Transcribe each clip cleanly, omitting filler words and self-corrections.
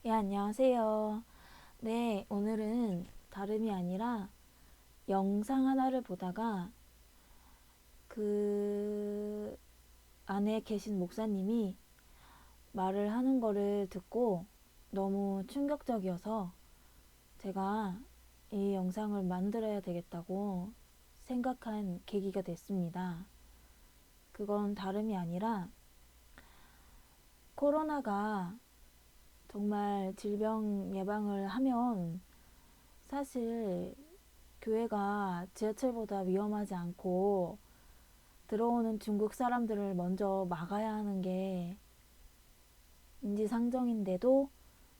예, 안녕하세요. 네, 오늘은 다름이 아니라 영상 하나를 보다가 그 안에 계신 목사님이 말을 하는 거를 듣고 너무 충격적이어서 제가 이 영상을 만들어야 되겠다고 생각한 계기가 됐습니다. 그건 다름이 아니라 코로나가 정말 질병 예방을 하면 사실 교회가 지하철보다 위험하지 않고 들어오는 중국 사람들을 먼저 막아야 하는 게 인지상정인데도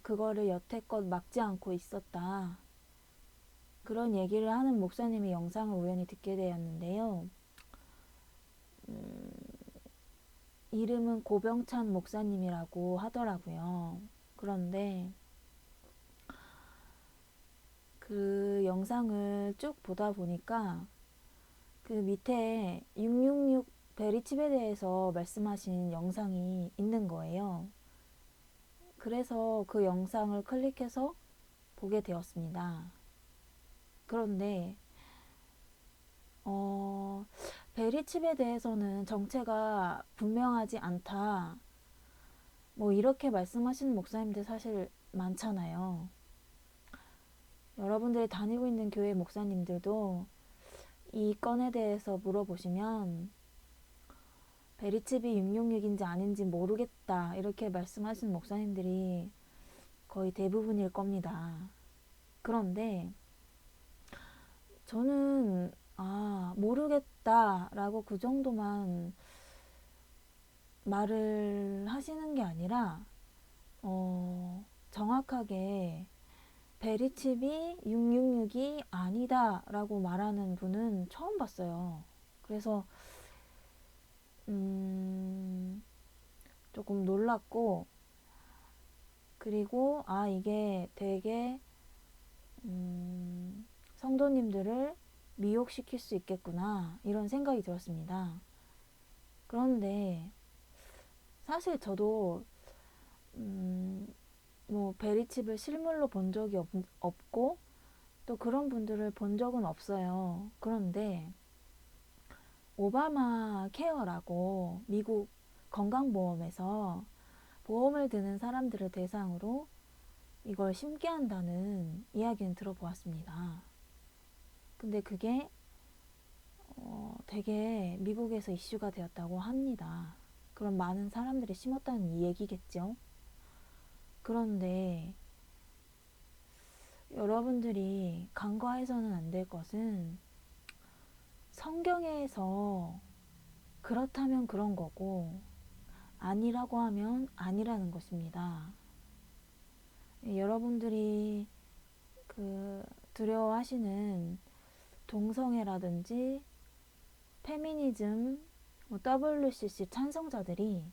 그거를 여태껏 막지 않고 있었다. 그런 얘기를 하는 목사님의 영상을 우연히 듣게 되었는데요. 이름은 고병찬 목사님이라고 하더라고요. 그런데 그 영상을 쭉 보다 보니까 그 밑에 666 베리칩에 대해서 말씀하신 영상이 있는 거예요. 그래서 그 영상을 클릭해서 보게 되었습니다. 그런데 어, 베리칩에 대해서는 정체가 분명하지 않다. 뭐 이렇게 말씀하시는 목사님들 사실 많잖아요. 여러분들이 다니고 있는 교회 목사님들도 이 건에 대해서 물어보시면 베리칩이 666인지 아닌지 모르겠다 이렇게 말씀하시는 목사님들이 거의 대부분일 겁니다. 그런데 저는 모르겠다라고 그 정도만 말을 하시는 게 아니라 정확하게 베리칩이 666이 아니다라고 말하는 분은 처음 봤어요. 그래서 조금 놀랐고, 그리고 이게 되게 성도님들을 미혹시킬 수 있겠구나 이런 생각이 들었습니다. 그런데 사실 저도 뭐 베리칩을 실물로 본 적이 없고 또 그런 분들을 본 적은 없어요. 그런데 오바마 케어라고 미국 건강보험에서 보험을 드는 사람들을 대상으로 이걸 심게 한다는 이야기는 들어보았습니다. 근데 그게 되게 미국에서 이슈가 되었다고 합니다. 그럼 많은 사람들이 심었다는 이 얘기겠죠. 그런데 여러분들이 간과해서는 안 될 것은 성경에서 그렇다면 그런 거고 아니라고 하면 아니라는 것입니다. 여러분들이 그 두려워하시는 동성애라든지 페미니즘, WCC 찬성자들이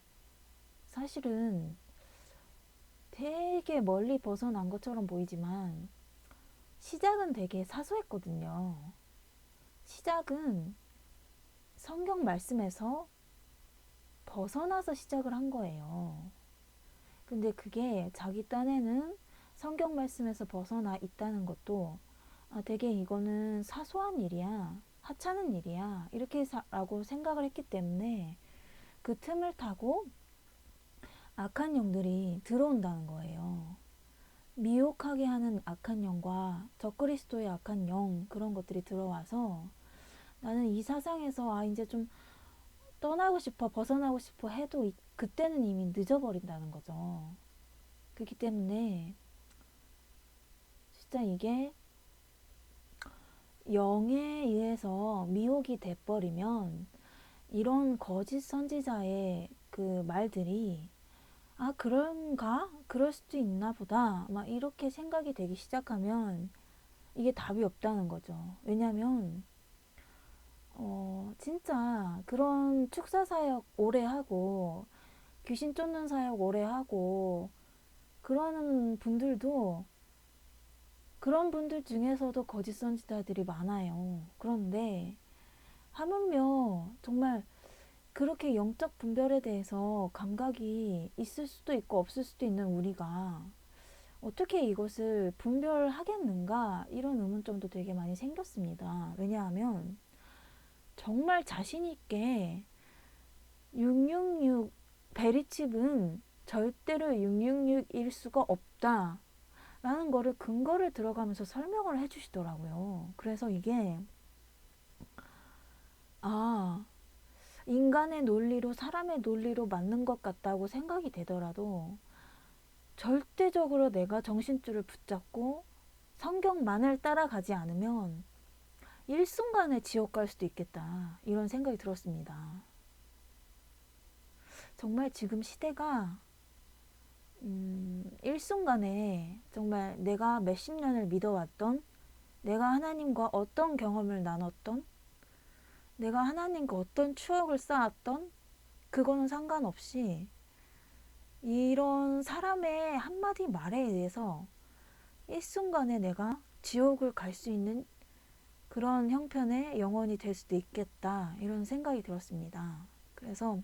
사실은 되게 멀리 벗어난 것처럼 보이지만 시작은 되게 사소했거든요. 시작은 성경 말씀에서 벗어나서 시작을 한 거예요. 근데 그게 자기 딴에는 성경 말씀에서 벗어나 있다는 것도 되게 이거는 사소한 일이야, 하찮은 일이야 이렇게 라고 생각을 했기 때문에 그 틈을 타고 악한 영들이 들어온다는 거예요. 미혹하게 하는 악한 영과 적그리스도의 악한 영, 그런 것들이 들어와서 나는 이 사상에서 이제 좀 떠나고 싶어, 벗어나고 싶어 해도 그때는 이미 늦어버린다는 거죠. 그렇기 때문에 진짜 이게 영에 의해서 미혹이 돼버리면 이런 거짓 선지자의 그 말들이 그런가? 그럴 수도 있나 보다. 막 이렇게 생각이 되기 시작하면 이게 답이 없다는 거죠. 왜냐면 진짜 그런 축사 사역 오래 하고 귀신 쫓는 사역 오래 하고 그러는 분들도 그런 분들 중에서도 거짓 선지자들이 많아요. 그런데 하물며 정말 그렇게 영적 분별에 대해서 감각이 있을 수도 있고 없을 수도 있는 우리가 어떻게 이것을 분별하겠는가 이런 의문점도 되게 많이 생겼습니다. 왜냐하면 정말 자신 있게 666 베리칩은 절대로 666일 수가 없다 라는 거를 근거를 들어가면서 설명을 해주시더라고요. 그래서 이게 아 인간의 논리로 사람의 논리로 맞는 것 같다고 생각이 되더라도 절대적으로 내가 정신줄을 붙잡고 성경만을 따라가지 않으면 일순간에 지옥 갈 수도 있겠다 이런 생각이 들었습니다. 정말 지금 시대가 일순간에 정말 내가 몇십 년을 믿어왔던, 내가 하나님과 어떤 경험을 나눴던, 내가 하나님과 어떤 추억을 쌓았던, 그거는 상관없이 이런 사람의 한마디 말에 의해서 일순간에 내가 지옥을 갈 수 있는 그런 형편의 영혼이 될 수도 있겠다 이런 생각이 들었습니다. 그래서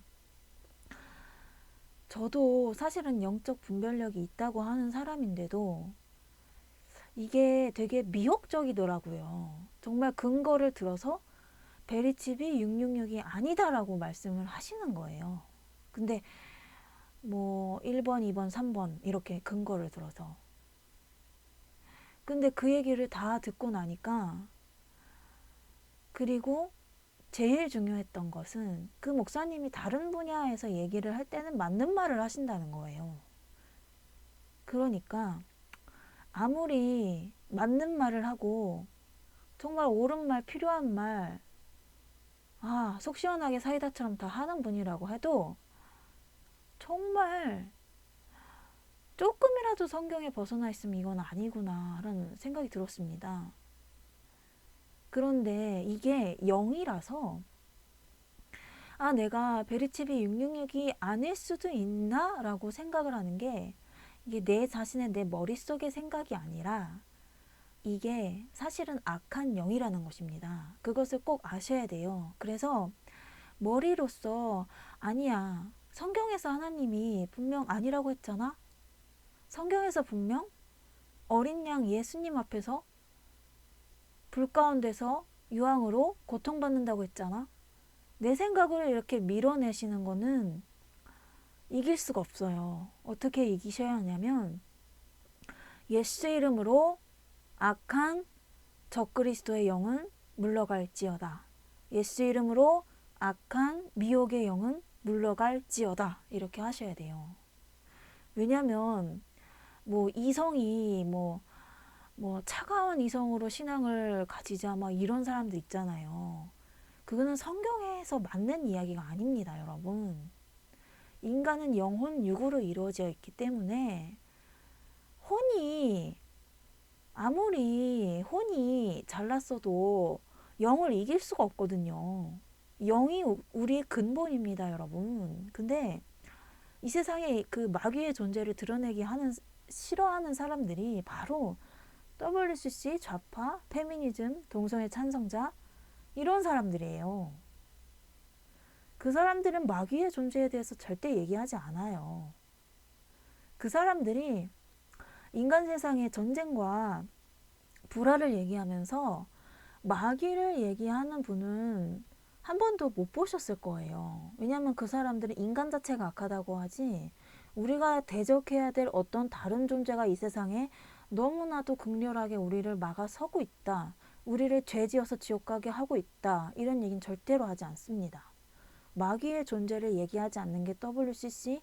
저도 사실은 영적 분별력이 있다고 하는 사람인데도 이게 되게 미혹적이더라고요. 정말 근거를 들어서 베리칩이 666이 아니다라고 말씀을 하시는 거예요. 근데 뭐 1번, 2번, 3번 이렇게 근거를 들어서. 근데 그 얘기를 다 듣고 나니까 그리고 제일 중요했던 것은 그 목사님이 다른 분야에서 얘기를 할 때는 맞는 말을 하신다는 거예요. 그러니까 아무리 맞는 말을 하고 정말 옳은 말, 필요한 말, 속 시원하게 사이다처럼 다 하는 분이라고 해도 정말 조금이라도 성경에 벗어나 있으면 이건 아니구나 라는 생각이 들었습니다. 그런데 이게 0이라서 내가 베리칩이 666이 아닐 수도 있나? 라고 생각을 하는 게 이게 내 자신의 내 머릿속의 생각이 아니라 이게 사실은 악한 영이라는 것입니다. 그것을 꼭 아셔야 돼요. 그래서 머리로서 아니야. 성경에서 하나님이 분명 아니라고 했잖아. 성경에서 분명 어린 양 예수님 앞에서 불 가운데서 유황으로 고통받는다고 했잖아. 내 생각을 이렇게 밀어내시는 거는 이길 수가 없어요. 어떻게 이기셔야 하냐면 예수의 이름으로 악한 적그리스도의 영은 물러갈지어다. 예수 이름으로 악한 미혹의 영은 물러갈지어다. 이렇게 하셔야 돼요. 왜냐면 뭐 이성이 뭐 차가운 이성으로 신앙을 가지자 막 이런 사람들 있잖아요. 그거는 성경에서 맞는 이야기가 아닙니다, 여러분. 인간은 영혼 육으로 이루어져 있기 때문에 혼이 아무리 혼이 잘났어도 영을 이길 수가 없거든요. 영이 우리의 근본입니다, 여러분. 근데 이 세상에 그 마귀의 존재를 드러내게 하는 싫어하는 사람들이 바로 WCC, 좌파, 페미니즘, 동성애 찬성자 이런 사람들이에요. 그 사람들은 마귀의 존재에 대해서 절대 얘기하지 않아요. 그 사람들이 인간 세상의 전쟁과 불화를 얘기하면서 마귀를 얘기하는 분은 한 번도 못 보셨을 거예요. 왜냐하면 그 사람들은 인간 자체가 악하다고 하지 우리가 대적해야 될 어떤 다른 존재가 이 세상에 너무나도 극렬하게 우리를 막아서고 있다. 우리를 죄지어서 지옥 가게 하고 있다. 이런 얘기는 절대로 하지 않습니다. 마귀의 존재를 얘기하지 않는 게 WCC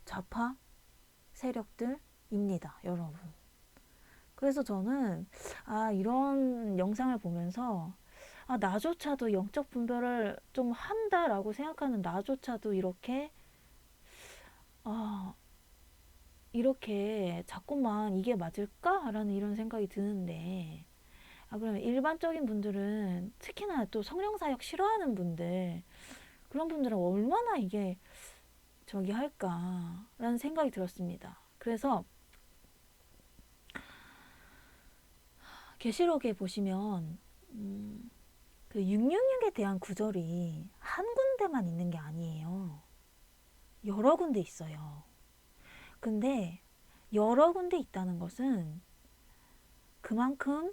좌파 세력들입니다, 여러분. 그래서 저는 이런 영상을 보면서 나조차도 영적 분별을 좀 한다라고 생각하는 나조차도 이렇게 자꾸만 이게 맞을까라는 이런 생각이 드는데 그러면 일반적인 분들은 특히나 또 성령 사역 싫어하는 분들 그런 분들은 얼마나 이게 저기 할까라는 생각이 들었습니다. 그래서 계시록에 보시면 그 666에 대한 구절이 한 군데만 있는 게 아니에요. 여러 군데 있어요. 근데 여러 군데 있다는 것은 그만큼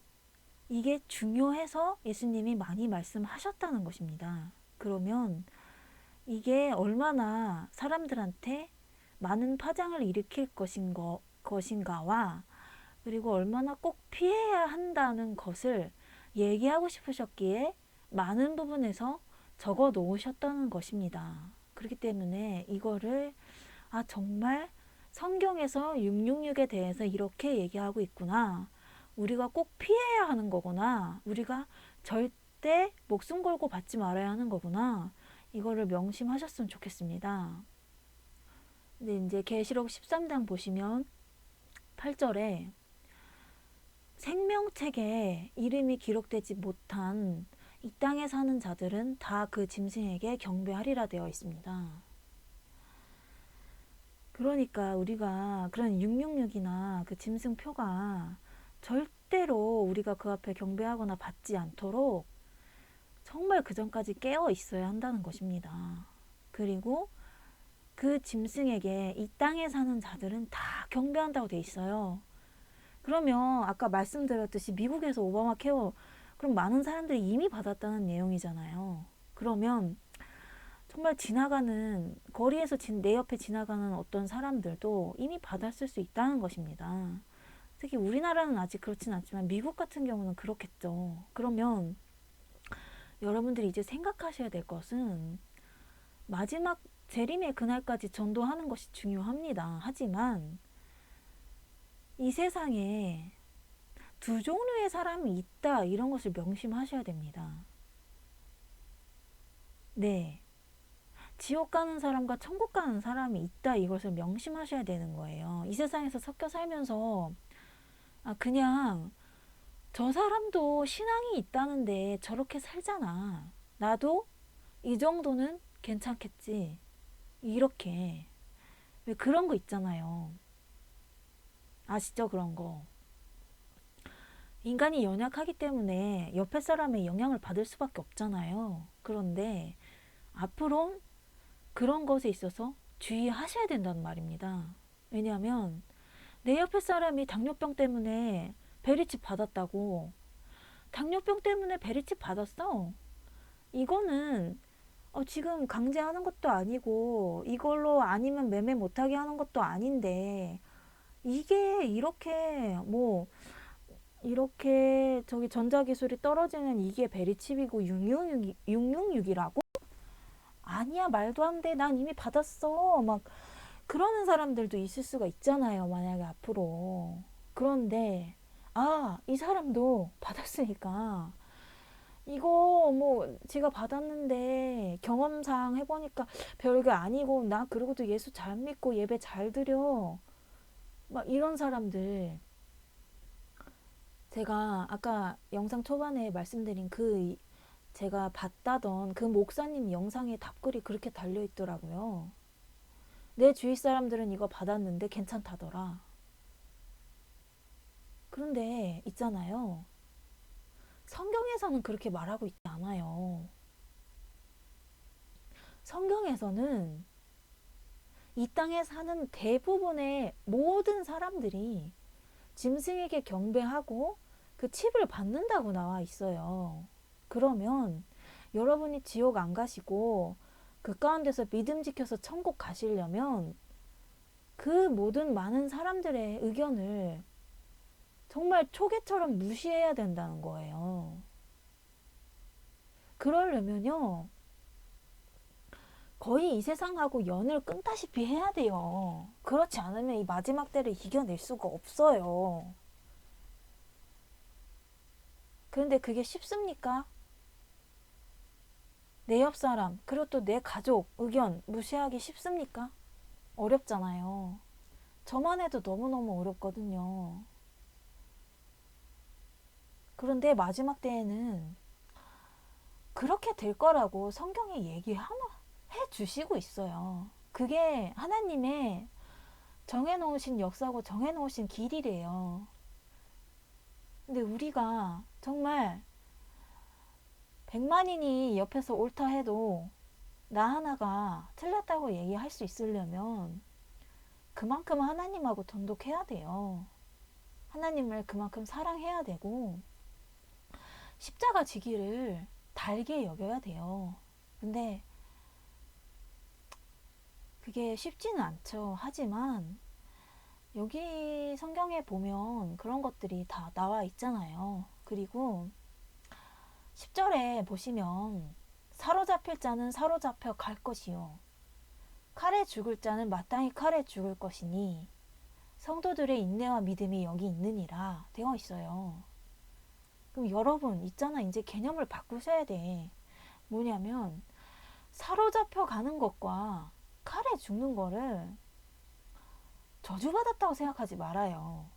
이게 중요해서 예수님이 많이 말씀하셨다는 것입니다. 그러면 이게 얼마나 사람들한테 많은 파장을 일으킬 것인가와 그리고 얼마나 꼭 피해야 한다는 것을 얘기하고 싶으셨기에 많은 부분에서 적어 놓으셨다는 것입니다. 그렇기 때문에 이거를 정말 성경에서 666에 대해서 이렇게 얘기하고 있구나. 우리가 꼭 피해야 하는 거구나. 우리가 절대 목숨 걸고 받지 말아야 하는 거구나. 이거를 명심하셨으면 좋겠습니다. 근데 이제 계시록 13장 보시면 8절에 생명책에 이름이 기록되지 못한 이 땅에 사는 자들은 다 그 짐승에게 경배하리라 되어 있습니다. 그러니까 우리가 그런 666이나 그 짐승표가 절대로 우리가 그 앞에 경배하거나 받지 않도록 정말 그 전까지 깨어 있어야 한다는 것입니다. 그리고 그 짐승에게 이 땅에 사는 자들은 다 경배한다고 돼 있어요. 그러면 아까 말씀드렸듯이 미국에서 오바마 케어 그럼 많은 사람들이 이미 받았다는 내용이잖아요. 그러면 정말 지나가는 거리에서 내 옆에 지나가는 어떤 사람들도 이미 받았을 수 있다는 것입니다. 특히 우리나라는 아직 그렇진 않지만 미국 같은 경우는 그렇겠죠. 그러면 여러분들이 이제 생각하셔야 될 것은 마지막 재림의 그날까지 전도하는 것이 중요합니다. 하지만 이 세상에 두 종류의 사람이 있다 이런 것을 명심하셔야 됩니다. 네. 지옥 가는 사람과 천국 가는 사람이 있다 이것을 명심하셔야 되는 거예요. 이 세상에서 섞여 살면서 그냥 저 사람도 신앙이 있다는데 저렇게 살잖아. 나도 이 정도는 괜찮겠지. 이렇게. 왜 그런 거 있잖아요. 아시죠? 그런 거. 인간이 연약하기 때문에 옆에 사람의 영향을 받을 수밖에 없잖아요. 그런데 앞으로 그런 것에 있어서 주의하셔야 된다는 말입니다. 왜냐하면 내 옆에 사람이 당뇨병 때문에 베리칩 받았다고 당뇨병 때문에 베리칩 받았어. 이거는 지금 강제하는 것도 아니고 이걸로 아니면 매매 못하게 하는 것도 아닌데 이게 이렇게 저기 전자기술이 떨어지는 이게 베리칩이고 666이라고? 아니야 말도 안 돼. 난 이미 받았어. 막 그러는 사람들도 있을 수가 있잖아요. 만약에 앞으로. 그런데 이 사람도 받았으니까 이거 제가 받았는데 경험상 해보니까 별게 아니고 나 그러고도 예수 잘 믿고 예배 잘 드려 막 이런 사람들 제가 아까 영상 초반에 말씀드린 제가 봤다던 그 목사님 영상에 답글이 그렇게 달려있더라고요. 내 주위 사람들은 이거 받았는데 괜찮다더라. 그런데 있잖아요. 성경에서는 그렇게 말하고 있지 않아요. 성경에서는 이 땅에 사는 대부분의 모든 사람들이 짐승에게 경배하고 그 칩을 받는다고 나와 있어요. 그러면 여러분이 지옥 안 가시고 그 가운데서 믿음 지켜서 천국 가시려면 그 모든 많은 사람들의 의견을 정말 초계처럼 무시해야 된다는 거예요. 그러려면요, 거의 이 세상하고 연을 끊다시피 해야 돼요. 그렇지 않으면 이 마지막 때를 이겨낼 수가 없어요. 그런데 그게 쉽습니까? 내 옆 사람, 그리고 또 내 가족 의견 무시하기 쉽습니까? 어렵잖아요. 저만 해도 너무너무 어렵거든요. 그런데 마지막 때에는 그렇게 될 거라고 성경에 얘기해 주시고 있어요. 그게 하나님의 정해놓으신 역사고 정해놓으신 길이래요. 근데 우리가 정말 100만인이 옆에서 옳다 해도 나 하나가 틀렸다고 얘기할 수 있으려면 그만큼 하나님하고 돈독해야 돼요. 하나님을 그만큼 사랑해야 되고 십자가 지기를 달게 여겨야 돼요. 근데 그게 쉽지는 않죠. 하지만 여기 성경에 보면 그런 것들이 다 나와 있잖아요. 그리고 10절에 보시면 사로잡힐 자는 사로잡혀 갈 것이요 칼에 죽을 자는 마땅히 칼에 죽을 것이니 성도들의 인내와 믿음이 여기 있느니라 되어 있어요. 그럼 여러분 있잖아, 이제 개념을 바꾸셔야 돼. 뭐냐면 사로잡혀 가는 것과 칼에 죽는 거를 저주받았다고 생각하지 말아요.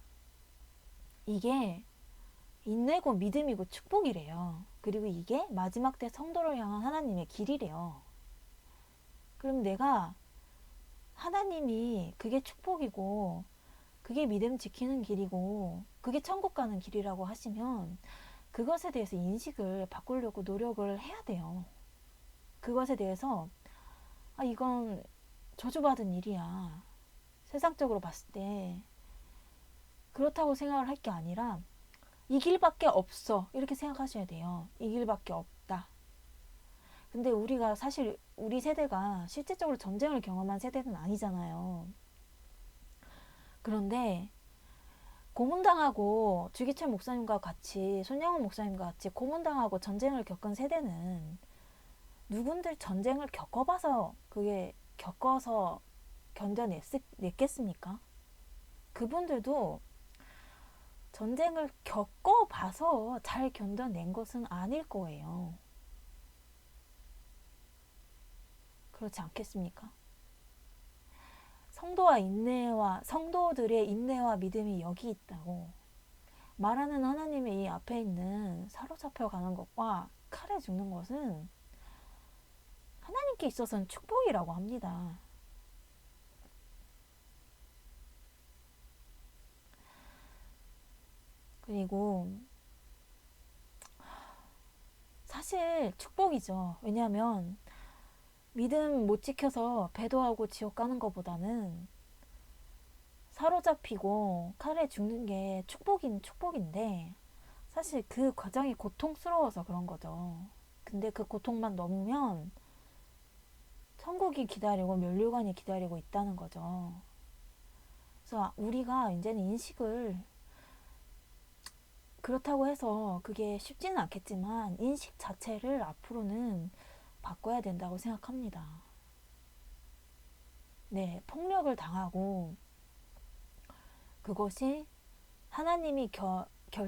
이게 인내고 믿음이고 축복이래요. 그리고 이게 마지막 때 성도를 향한 하나님의 길이래요. 그럼 내가 하나님이 그게 축복이고 그게 믿음 지키는 길이고 그게 천국 가는 길이라고 하시면 그것에 대해서 인식을 바꾸려고 노력을 해야 돼요. 그것에 대해서 이건 저주받은 일이야. 세상적으로 봤을 때 그렇다고 생각을 할 게 아니라 이 길밖에 없어 이렇게 생각하셔야 돼요. 이 길밖에 없다. 근데 우리가 사실 우리 세대가 실질적으로 전쟁을 경험한 세대는 아니잖아요. 그런데 고문당하고 주기철 목사님과 같이 손영훈 목사님과 같이 고문당하고 전쟁을 겪은 세대는 누군들 전쟁을 겪어봐서 그게 겪어서 견뎌냈겠습니까? 그분들도 전쟁을 겪어봐서 잘 견뎌낸 것은 아닐 거예요. 그렇지 않겠습니까? 성도들의 인내와 믿음이 여기 있다고 말하는 하나님의 이 앞에 있는 사로잡혀 가는 것과 칼에 죽는 것은 하나님께 있어서는 축복이라고 합니다. 그리고 사실 축복이죠. 왜냐하면 믿음 못 지켜서 배도하고 지옥 가는 것보다는 사로잡히고 칼에 죽는 게 축복인데 사실 그 과정이 고통스러워서 그런 거죠. 근데 그 고통만 넘으면 천국이 기다리고 멸류관이 기다리고 있다는 거죠. 그래서 우리가 이제는 인식을 그렇다고 해서 그게 쉽지는 않겠지만 인식 자체를 앞으로는 바꿔야 된다고 생각합니다. 네, 폭력을 당하고 그것이 하나님이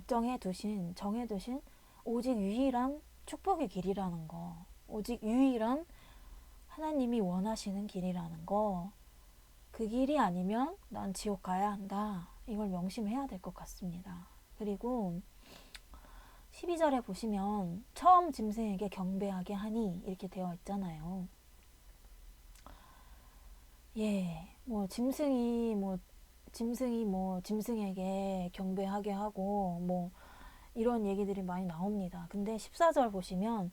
정해두신 오직 유일한 축복의 길이라는 거, 오직 유일한 하나님이 원하시는 길이라는 거, 그 길이 아니면 난 지옥 가야 한다. 이걸 명심해야 될 것 같습니다. 그리고 12절에 보시면 처음 짐승에게 경배하게 하니 이렇게 되어 있잖아요. 예, 짐승에게 경배하게 하고 이런 얘기들이 많이 나옵니다. 근데 14절 보시면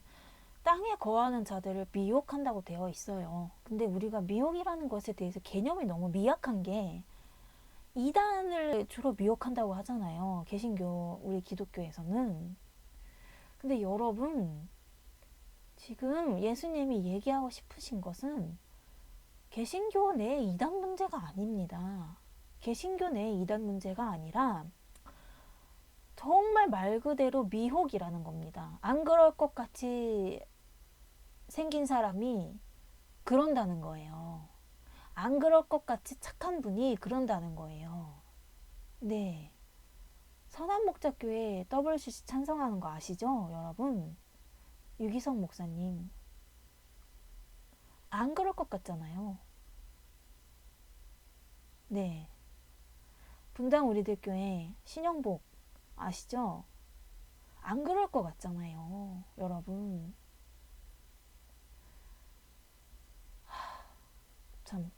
땅에 거하는 자들을 미혹한다고 되어 있어요. 근데 우리가 미혹이라는 것에 대해서 개념이 너무 미약한 게 이단을 주로 미혹한다고 하잖아요. 개신교, 우리 기독교에서는. 근데 여러분, 지금 예수님이 얘기하고 싶으신 것은 개신교 내 이단 문제가 아닙니다. 개신교 내 이단 문제가 아니라 정말 말 그대로 미혹이라는 겁니다. 안 그럴 것 같이 생긴 사람이 그런다는 거예요. 안 그럴 것 같이 착한 분이 그런다는 거예요. 네. 선한목자교회 WCC 찬성하는 거 아시죠, 여러분? 유기성 목사님. 안 그럴 것 같잖아요. 네. 분당 우리들 교회 신영복 아시죠? 안 그럴 것 같잖아요, 여러분. 참.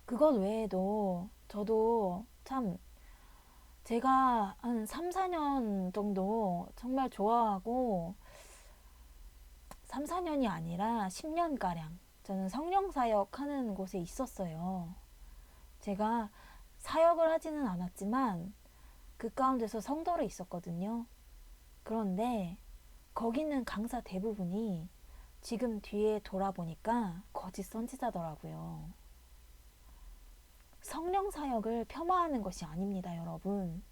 그것 외에도 저도 참 제가 한 3, 4년 정도 정말 좋아하고 3, 4년이 아니라 10년가량 저는 성령사역 하는 곳에 있었어요. 제가 사역을 하지는 않았지만 그 가운데서 성도로 있었거든요. 그런데 거기는 강사 대부분이 지금 뒤에 돌아보니까 거짓 선지자더라고요. 성령 사역을 폄하하는 것이 아닙니다, 여러분.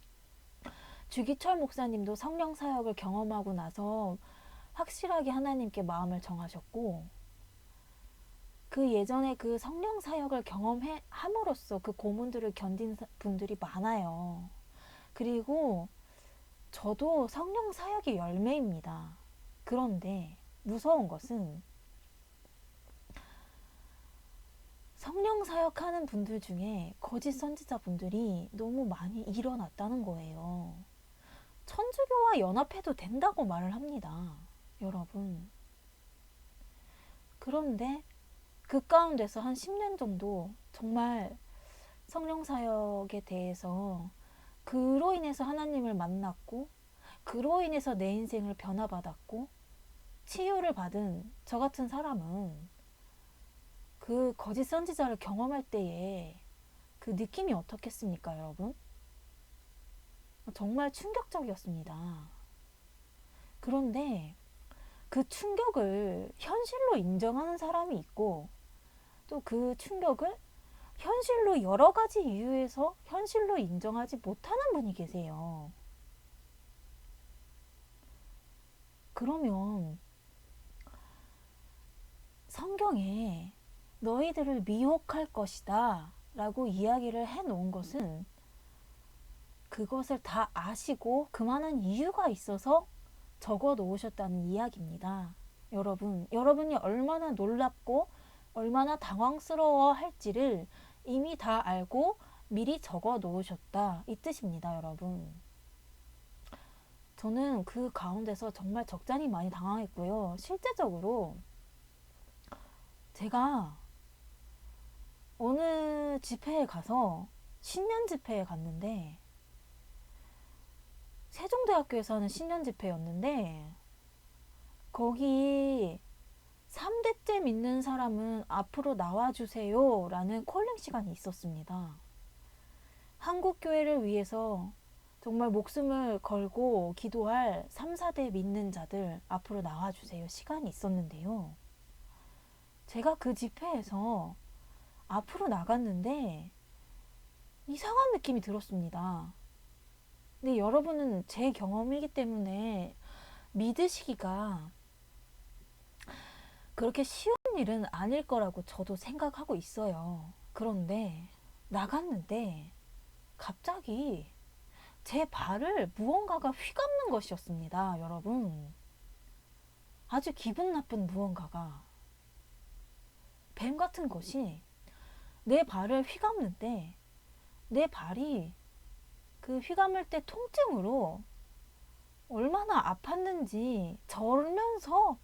주기철 목사님도 성령 사역을 경험하고 나서 확실하게 하나님께 마음을 정하셨고, 그 예전에 그 성령 사역을 경험함으로써 그 고문들을 견딘 분들이 많아요. 그리고 저도 성령 사역의 열매입니다. 그런데 무서운 것은 성령 사역하는 분들 중에 거짓 선지자 분들이 너무 많이 일어났다는 거예요. 천주교와 연합해도 된다고 말을 합니다, 여러분. 그런데 그 가운데서 한 10년 정도 정말 성령 사역에 대해서 그로 인해서 하나님을 만났고, 그로 인해서 내 인생을 변화받았고 치유를 받은 저 같은 사람은 그 거짓 선지자를 경험할 때에 그 느낌이 어떻겠습니까, 여러분? 정말 충격적이었습니다. 그런데 그 충격을 현실로 인정하는 사람이 있고, 또 그 충격을 현실로 여러 가지 이유에서 현실로 인정하지 못하는 분이 계세요. 그러면 성경에 너희들을 미혹할 것이다 라고 이야기를 해놓은 것은 그것을 다 아시고 그만한 이유가 있어서 적어 놓으셨다는 이야기입니다. 여러분이 얼마나 놀랍고 얼마나 당황스러워 할지를 이미 다 알고 미리 적어 놓으셨다, 이 뜻입니다, 여러분. 저는 그 가운데서 정말 적잖이 많이 당황했고요. 실제적으로 제가 어느 집회에 가서 신년 집회에 갔는데, 세종대학교에서 하는 신년 집회였는데, 거기 3대째 믿는 사람은 앞으로 나와주세요 라는 콜링 시간이 있었습니다. 한국교회를 위해서 정말 목숨을 걸고 기도할 3, 4대 믿는 자들 앞으로 나와주세요 시간이 있었는데요. 제가 그 집회에서 앞으로 나갔는데 이상한 느낌이 들었습니다. 근데 여러분은 제 경험이기 때문에 믿으시기가 그렇게 쉬운 일은 아닐 거라고 저도 생각하고 있어요. 그런데 나갔는데 갑자기 제 발을 무언가가 휘감는 것이었습니다, 여러분. 아주 기분 나쁜 무언가가, 뱀 같은 것이 내 발을 휘감는데, 내 발이 그 휘감을 때 통증으로 얼마나 아팠는지 절면서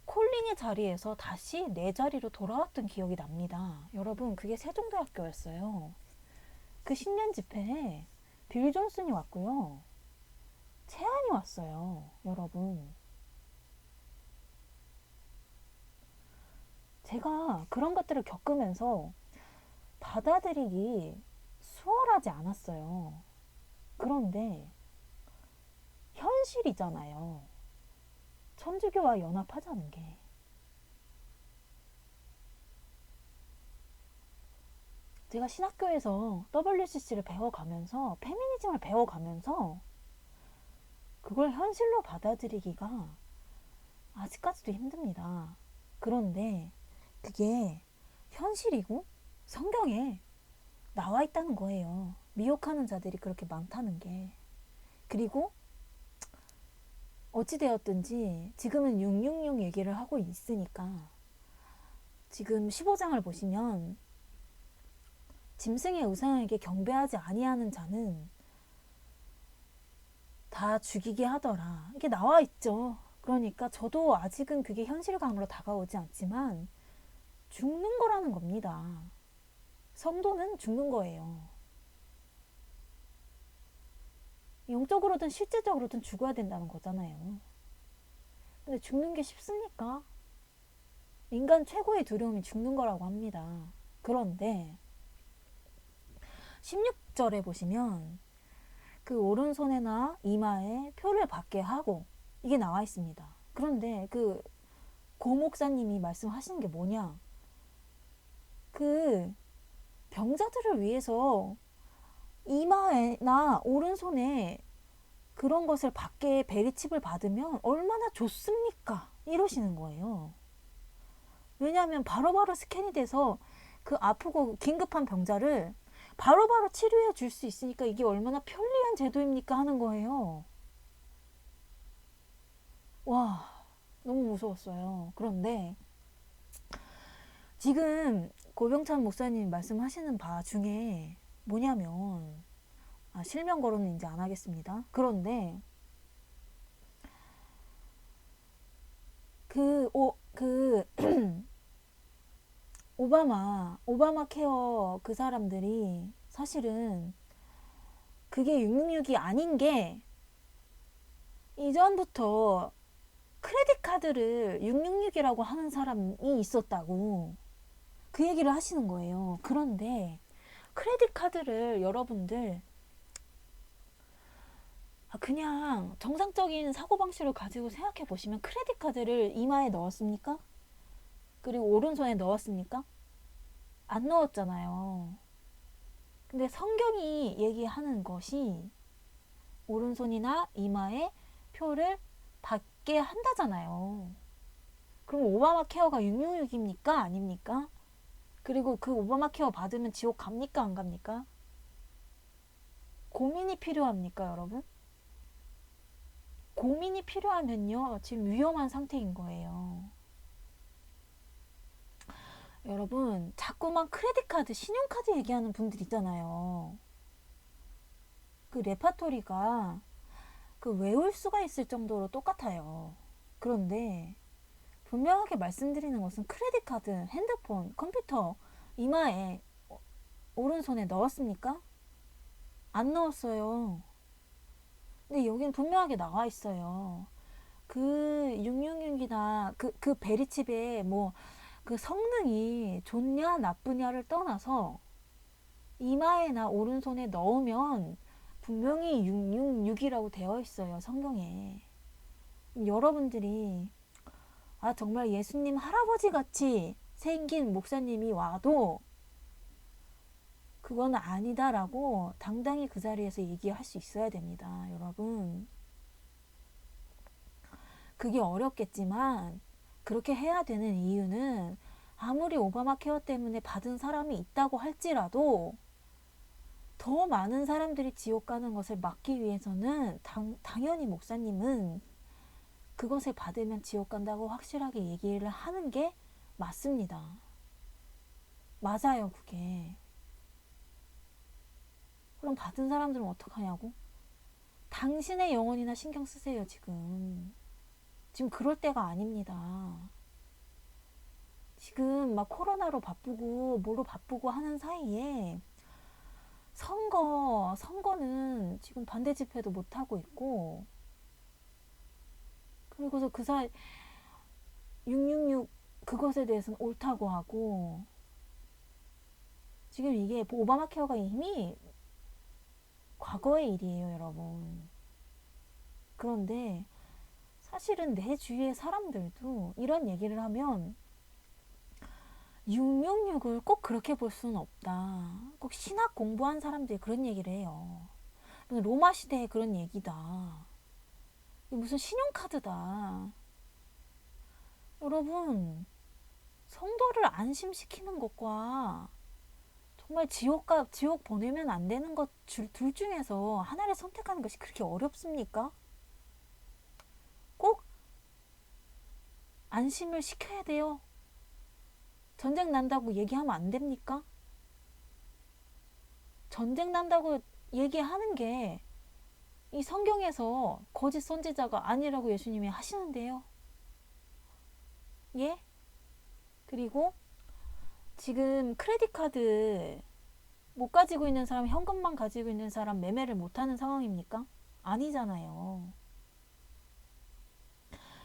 콜링의 자리에서 다시 내 자리로 돌아왔던 기억이 납니다. 여러분, 그게 세종대학교였어요. 그 신년 집회에 빌 존슨이 왔고요. 채안이 왔어요, 여러분. 제가 그런 것들을 겪으면서 받아들이기 수월하지 않았어요. 그런데 현실이잖아요. 천주교와 연합하자는 게. 제가 신학교에서 WCC를 배워가면서, 페미니즘을 배워가면서 그걸 현실로 받아들이기가 아직까지도 힘듭니다. 그런데 그게 현실이고 성경에 나와 있다는 거예요. 미혹하는 자들이 그렇게 많다는 게. 그리고 어찌되었든지 지금은 666 얘기를 하고 있으니까, 지금 15장을 보시면 짐승의 우상에게 경배하지 아니하는 자는 다 죽이게 하더라, 이게 나와 있죠. 그러니까 저도 아직은 그게 현실감으로 다가오지 않지만 죽는 거라는 겁니다. 성도는 죽는 거예요. 영적으로든 실제적으로든 죽어야 된다는 거잖아요. 근데 죽는 게 쉽습니까? 인간 최고의 두려움이 죽는 거라고 합니다. 그런데 16절에 보시면 그 오른손에나 이마에 표를 받게 하고 이게 나와 있습니다. 그런데 그 고목사님이 말씀하시는 게 뭐냐? 그 병자들을 위해서 이마에나 오른손에 그런 것을 받게 베리칩을 받으면 얼마나 좋습니까? 이러시는 거예요. 왜냐하면 바로바로 스캔이 돼서 그 아프고 긴급한 병자를 바로바로 치료해 줄 수 있으니까 이게 얼마나 편리한 제도입니까? 하는 거예요. 와, 너무 무서웠어요. 그런데 지금 고병찬 목사님이 말씀하시는 바 중에 뭐냐면, 실명 거론은 이제 안 하겠습니다. 그런데 오바마 케어 그 사람들이 사실은 그게 666이 아닌 게 이전부터 크레딧 카드를 666이라고 하는 사람이 있었다고 그 얘기를 하시는 거예요. 그런데 크레딧 카드를 여러분들 그냥 정상적인 사고방식을 가지고 생각해 보시면 크레딧 카드를 이마에 넣었습니까? 그리고 오른손에 넣었습니까? 안 넣었잖아요. 근데 성경이 얘기하는 것이 오른손이나 이마에 표를 받게 한다잖아요. 그럼 오바마 케어가 666입니까? 아닙니까? 그리고 그 오바마 케어 받으면 지옥 갑니까? 안 갑니까? 고민이 필요합니까, 여러분? 고민이 필요하면요, 지금 위험한 상태인 거예요. 여러분, 자꾸만 크레딧 카드, 신용카드 얘기하는 분들 있잖아요. 그 레파토리가 그 외울 수가 있을 정도로 똑같아요. 그런데 분명하게 말씀드리는 것은 크레딧 카드, 핸드폰, 컴퓨터 이마에 오른손에 넣었습니까? 안 넣었어요. 근데 여기는 분명하게 나와 있어요. 그 666이나 그 베리칩의 뭐 그 성능이 좋냐 나쁘냐를 떠나서 이마에나 오른손에 넣으면 분명히 666이라고 되어 있어요, 성경에. 여러분들이 정말 예수님 할아버지 같이 생긴 목사님이 와도 그건 아니다라고 당당히 그 자리에서 얘기할 수 있어야 됩니다, 여러분. 그게 어렵겠지만 그렇게 해야 되는 이유는 아무리 오바마 케어 때문에 받은 사람이 있다고 할지라도 더 많은 사람들이 지옥 가는 것을 막기 위해서는 당연히 목사님은 그것을 받으면 지옥 간다고 확실하게 얘기를 하는 게 맞습니다. 맞아요, 그게. 그럼 받은 사람들은 어떡하냐고? 당신의 영혼이나 신경 쓰세요, 지금. 지금 그럴 때가 아닙니다. 지금 막 코로나로 바쁘고 뭐로 바쁘고 하는 사이에 선거는 지금 반대 집회도 못하고 있고, 그리고서 그 사이 666 그것에 대해서는 옳다고 하고, 지금 이게 오바마 케어가 이미 과거의 일이에요, 여러분. 그런데 사실은 내 주위의 사람들도 이런 얘기를 하면 666을 꼭 그렇게 볼 수는 없다. 꼭 신학 공부한 사람들이 그런 얘기를 해요. 로마 시대에 그런 얘기다. 무슨 신용카드다. 여러분, 성도를 안심시키는 것과 정말 지옥 보내면 안 되는 것 둘 중에서 하나를 선택하는 것이 그렇게 어렵습니까? 꼭 안심을 시켜야 돼요. 전쟁 난다고 얘기하면 안 됩니까? 전쟁 난다고 얘기하는 게 이 성경에서 거짓 선지자가 아니라고 예수님이 하시는데요. 예? 그리고 지금 크레딧 카드 못 가지고 있는 사람, 현금만 가지고 있는 사람 매매를 못하는 상황입니까? 아니잖아요.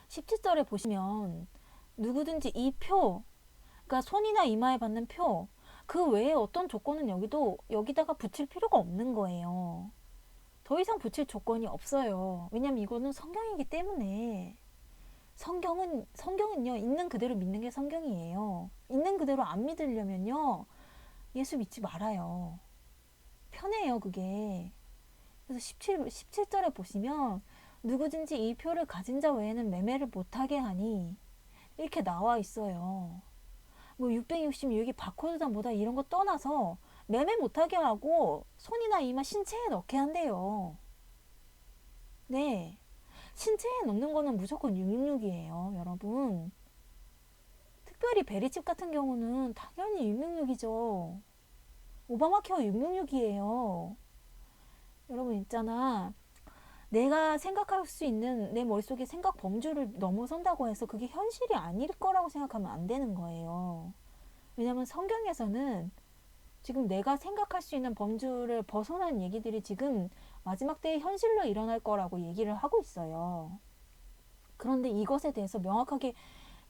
17절에 보시면 누구든지 이 표, 그러니까 손이나 이마에 받는 표, 그 외에 어떤 조건은 여기다가 붙일 필요가 없는 거예요. 더 이상 붙일 조건이 없어요. 왜냐면 이거는 성경이기 때문에. 성경은요, 있는 그대로 믿는 게 성경이에요. 있는 그대로 안 믿으려면요, 예수 믿지 말아요. 편해요, 그게. 그래서 17절에 보시면, 누구든지 이 표를 가진 자 외에는 매매를 못하게 하니, 이렇게 나와 있어요. 뭐 666이 바코드다 뭐다 이런 거 떠나서 매매 못하게 하고 손이나 이마 신체에 넣게 한대요. 네. 신체에 넣는 거는 무조건 666이에요, 여러분. 특별히 베리칩 같은 경우는 당연히 666이죠. 오바마 케어 666이에요. 여러분 있잖아. 내가 생각할 수 있는 내 머릿속에 생각 범주를 넘어선다고 해서 그게 현실이 아닐 거라고 생각하면 안 되는 거예요. 왜냐면 성경에서는 지금 내가 생각할 수 있는 범주를 벗어난 얘기들이 지금 마지막 때에 현실로 일어날 거라고 얘기를 하고 있어요. 그런데 이것에 대해서 명확하게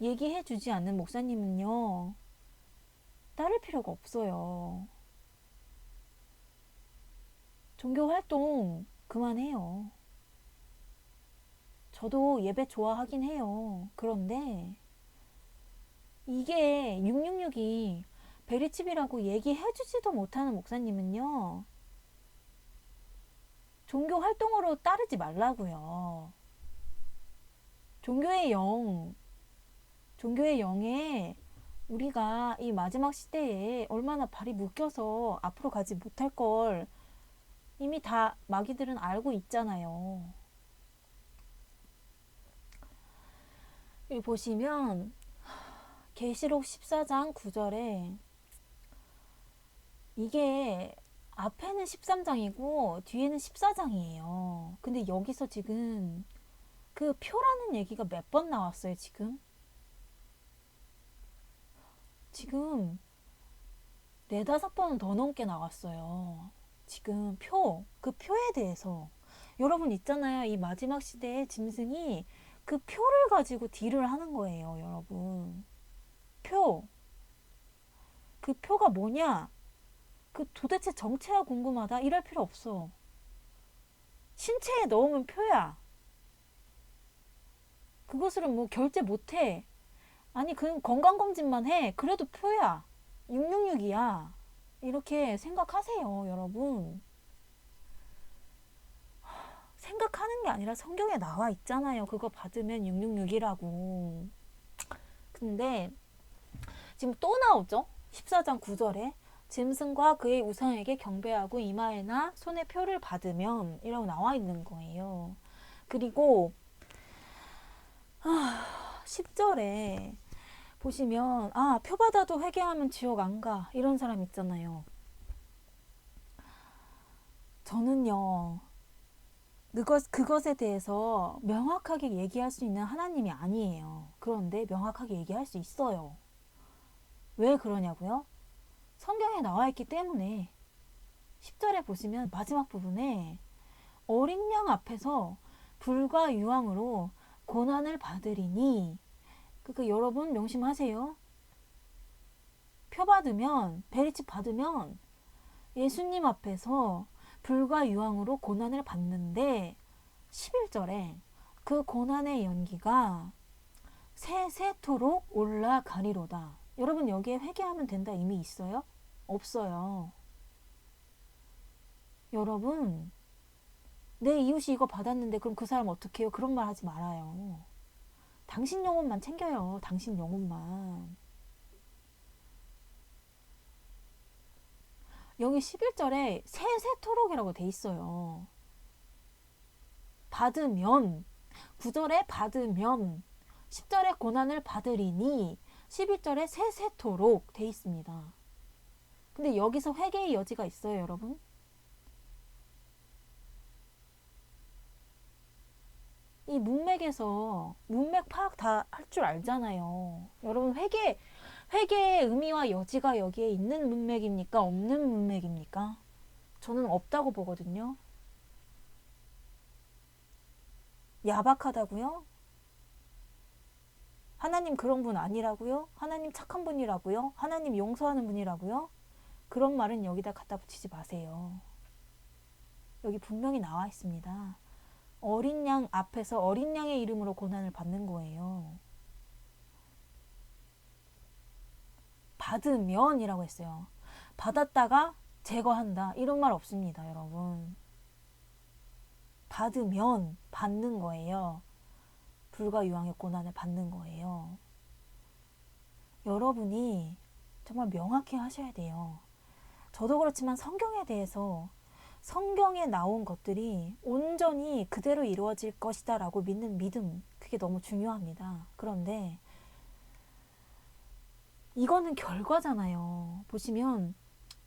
얘기해 주지 않는 목사님은요, 따를 필요가 없어요. 종교 활동 그만해요. 저도 예배 좋아하긴 해요. 그런데 이게 666이 베리칩이라고 얘기해 주지도 못하는 목사님은요, 종교 활동으로 따르지 말라고요. 종교의 영에 우리가 이 마지막 시대에 얼마나 발이 묶여서 앞으로 가지 못할 걸 이미 다 마귀들은 알고 있잖아요. 여기 보시면 계시록 14장 9절에 이게 앞에는 13장이고 뒤에는 14장이에요. 근데 여기서 지금 그 표라는 얘기가 몇 번 나왔어요, 지금 4-5번은 더 넘게 나왔어요. 지금 그 표에 대해서. 여러분 있잖아요. 이 마지막 시대의 짐승이 그 표를 가지고 딜을 하는 거예요, 여러분. 그 표가 뭐냐? 그 도대체 정체가 궁금하다? 이럴 필요 없어. 신체에 넣으면 표야. 그것으로 뭐 결제 못해. 아니, 그 건강검진만 해. 그래도 표야. 666이야. 이렇게 생각하세요, 여러분. 생각하는 게 아니라 성경에 나와 있잖아요. 그거 받으면 666이라고. 근데 지금 또 나오죠? 14장 9절에 짐승과 그의 우상에게 경배하고 이마에나 손에 표를 받으면 이라고 나와 있는 거예요. 그리고 10절에 보시면 표 받아도 회개하면 지옥 안 가. 이런 사람 있잖아요. 저는요, 그것에 대해서 명확하게 얘기할 수 있는 하나님이 아니에요. 그런데 명확하게 얘기할 수 있어요. 왜 그러냐고요? 성경에 나와 있기 때문에. 10절에 보시면 마지막 부분에 어린 양 앞에서 불과 유황으로 고난을 받으리니, 그러니까 여러분 명심하세요. 표 받으면, 베리칩 받으면 예수님 앞에서 불과 유황으로 고난을 받는데 11절에 그 고난의 연기가 세세토록 올라가리로다. 여러분 여기에 회개하면 된다 이미 있어요? 없어요. 여러분, 내 이웃이 이거 받았는데 그럼 그 사람 어떻게 해요? 그런 말 하지 말아요. 당신 영혼만 챙겨요. 당신 영혼만. 여기 11절에 세세토록이라고 돼 있어요. 받으면, 9절에 받으면, 10절에 고난을 받으리니, 11절에 세세토록 돼 있습니다. 근데 여기서 회개의 여지가 있어요, 여러분? 이 문맥에서 문맥 파악 다 할 줄 알잖아요. 여러분 회개의 의미와 여지가 여기에 있는 문맥입니까? 없는 문맥입니까? 저는 없다고 보거든요. 야박하다고요? 하나님 그런 분 아니라고요? 하나님 착한 분이라고요? 하나님 용서하는 분이라고요? 그런 말은 여기다 갖다 붙이지 마세요. 여기 분명히 나와 있습니다. 어린 양 앞에서 어린 양의 이름으로 고난을 받는 거예요. 받으면이라고 했어요. 받았다가 제거한다 이런 말 없습니다, 여러분. 받으면 받는 거예요. 불과 유황의 고난을 받는 거예요. 여러분이 정말 명확히 하셔야 돼요. 저도 그렇지만 성경에 대해서 성경에 나온 것들이 온전히 그대로 이루어질 것이다 라고 믿는 믿음, 그게 너무 중요합니다. 그런데 이거는 결과잖아요. 보시면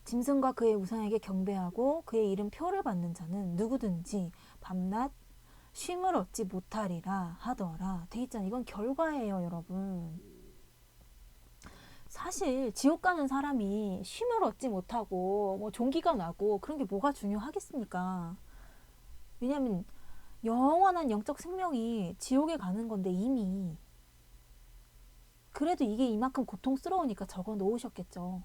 짐승과 그의 우상에게 경배하고 그의 이름 표를 받는 자는 누구든지 밤낮 쉼을 얻지 못하리라 하더라. 돼 있잖아요. 이건 결과예요, 여러분. 사실 지옥 가는 사람이 쉼을 얻지 못하고 뭐 종기가 나고 그런 게 뭐가 중요하겠습니까? 왜냐하면 영원한 영적 생명이 지옥에 가는 건데 이미 그래도 이게 이만큼 고통스러우니까 적어 놓으셨겠죠.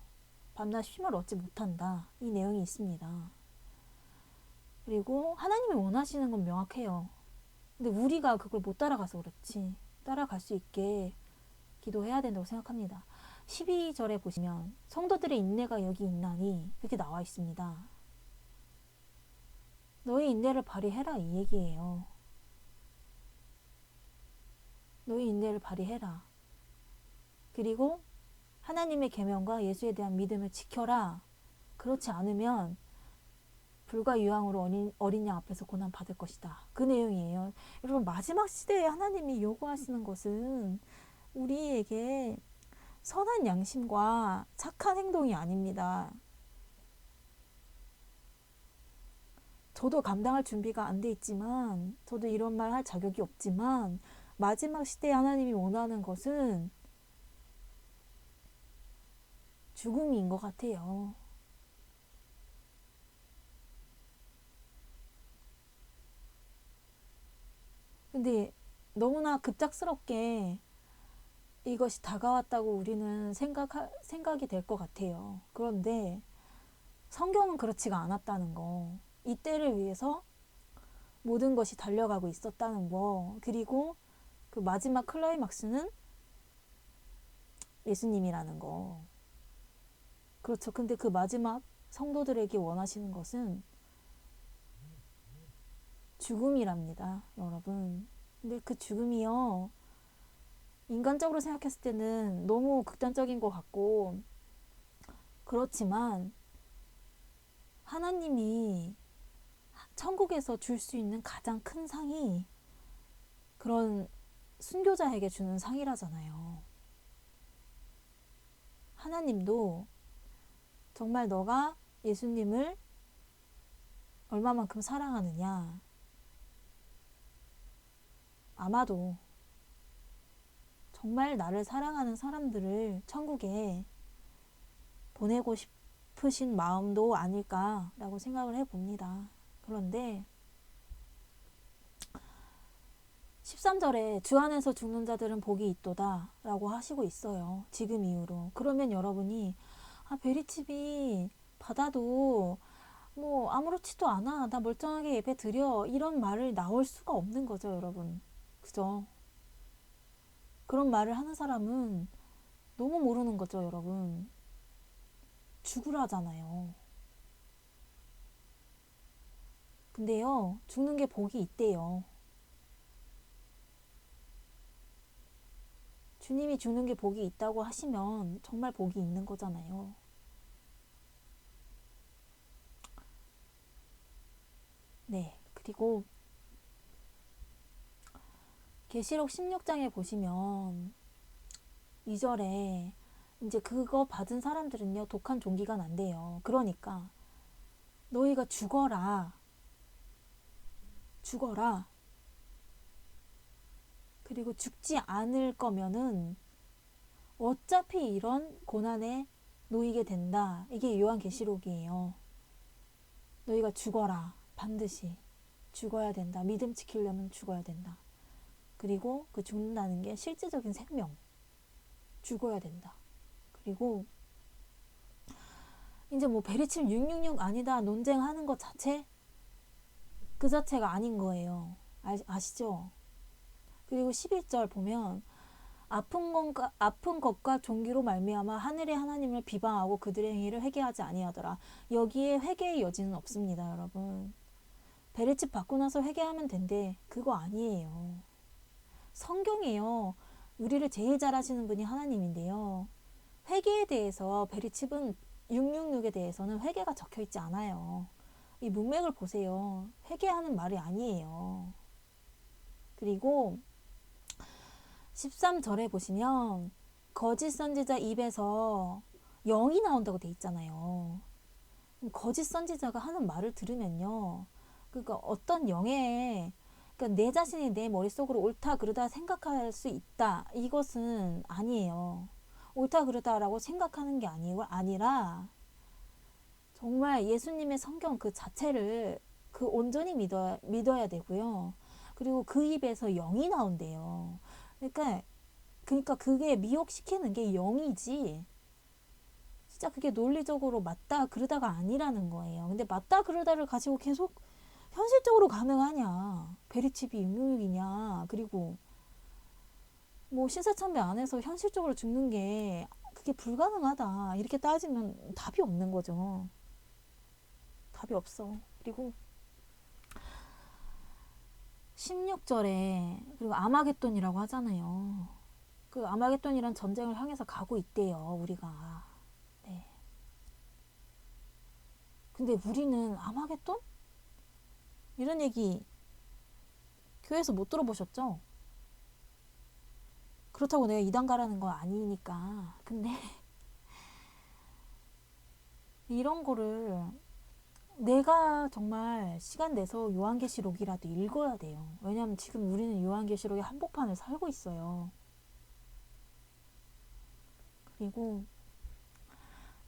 밤낮 쉼을 얻지 못한다. 이 내용이 있습니다. 그리고 하나님이 원하시는 건 명확해요. 근데 우리가 그걸 못 따라가서 그렇지. 따라갈 수 있게 기도해야 된다고 생각합니다. 12절에 보시면 성도들의 인내가 여기 있나니 이렇게 나와 있습니다. 너희 인내를 발휘해라 이 얘기예요. 너희 인내를 발휘해라. 그리고 하나님의 계명과 예수에 대한 믿음을 지켜라. 그렇지 않으면 불과 유황으로 어린 양 앞에서 고난 받을 것이다. 그 내용이에요. 여러분 마지막 시대에 하나님이 요구하시는 것은 우리에게 선한 양심과 착한 행동이 아닙니다. 저도 감당할 준비가 안 돼 있지만 저도 이런 말 할 자격이 없지만 마지막 시대에 하나님이 원하는 것은 죽음인 것 같아요. 근데 너무나 급작스럽게 이것이 다가왔다고 우리는 생각이 될 것 같아요. 그런데 성경은 그렇지가 않았다는 거. 이때를 위해서 모든 것이 달려가고 있었다는 거. 그리고 그 마지막 클라이막스는 예수님이라는 거. 그렇죠. 근데 그 마지막 성도들에게 원하시는 것은 죽음이랍니다, 여러분. 근데 그 죽음이요, 인간적으로 생각했을 때는 너무 극단적인 것 같고, 그렇지만 하나님이 천국에서 줄 수 있는 가장 큰 상이 그런 순교자에게 주는 상이라잖아요. 하나님도 정말 너가 예수님을 얼마만큼 사랑하느냐, 아마도 정말 나를 사랑하는 사람들을 천국에 보내고 싶으신 마음도 아닐까라고 생각을 해봅니다. 그런데 13절에 주 안에서 죽는 자들은 복이 있도다 라고 하시고 있어요. 지금 이후로. 그러면 여러분이 베리칩이 받아도 뭐 아무렇지도 않아, 나 멀쩡하게 예배 드려, 이런 말을 나올 수가 없는 거죠, 여러분. 그죠? 그런 말을 하는 사람은 너무 모르는 거죠, 여러분. 죽으라잖아요. 근데요, 죽는 게 복이 있대요. 주님이 죽는 게 복이 있다고 하시면 정말 복이 있는 거잖아요. 네, 그리고 계시록 16장에 보시면 2절에 이제 그거 받은 사람들은요, 독한 종기가 난대요. 그러니까 너희가 죽어라. 죽어라. 그리고 죽지 않을 거면은 어차피 이런 고난에 놓이게 된다. 이게 요한계시록이에요. 너희가 죽어라. 반드시 죽어야 된다. 믿음 지키려면 죽어야 된다. 그리고 그 죽는다는 게 실제적인 생명. 죽어야 된다. 그리고 이제 뭐 베리칩 666 아니다 논쟁하는 것 자체 그 자체가 아닌 거예요. 아시죠? 그리고 11절 보면 아픈 것과 종기로 말미암아 하늘의 하나님을 비방하고 그들의 행위를 회개하지 아니하더라. 여기에 회개의 여지는 없습니다, 여러분. 베리칩 받고 나서 회개하면 된대. 그거 아니에요. 성경이에요. 우리를 제일 잘 아시는 분이 하나님인데요. 회개에 대해서 베리칩은 666에 대해서는 회개가 적혀 있지 않아요. 이 문맥을 보세요. 회개하는 말이 아니에요. 그리고 13절에 보시면 거짓 선지자 입에서 영이 나온다고 돼 있잖아요. 거짓 선지자가 하는 말을 들으면요. 그러니까 어떤 영에 그러니까 내 자신이 내 머릿속으로 옳다 그르다 생각할 수 있다. 이것은 아니에요. 옳다 그르다라고 생각하는 게 아니라 정말 예수님의 성경 그 자체를 그 온전히 믿어야 되고요. 그리고 그 입에서 영이 나온대요. 그러니까 그게 미혹시키는 게 영이지. 진짜 그게 논리적으로 맞다 그르다가 아니라는 거예요. 근데 맞다 그르다를 가지고 계속 현실적으로 가능하냐? 베리칩이 666이냐? 그리고 뭐 신사참배 안에서 현실적으로 죽는 게 그게 불가능하다. 이렇게 따지면 답이 없는 거죠. 답이 없어. 그리고 16절에 그리고 아마겟돈이라고 하잖아요. 그 아마겟돈이란 전쟁을 향해서 가고 있대요. 우리가. 네. 근데 우리는 아마겟돈? 이런 얘기 교회에서 못 들어보셨죠? 그렇다고 내가 이단 가라는 거 아니니까. 근데 이런 거를 내가 정말 시간 내서 요한계시록이라도 읽어야 돼요. 왜냐하면 지금 우리는 요한계시록의 한복판을 살고 있어요. 그리고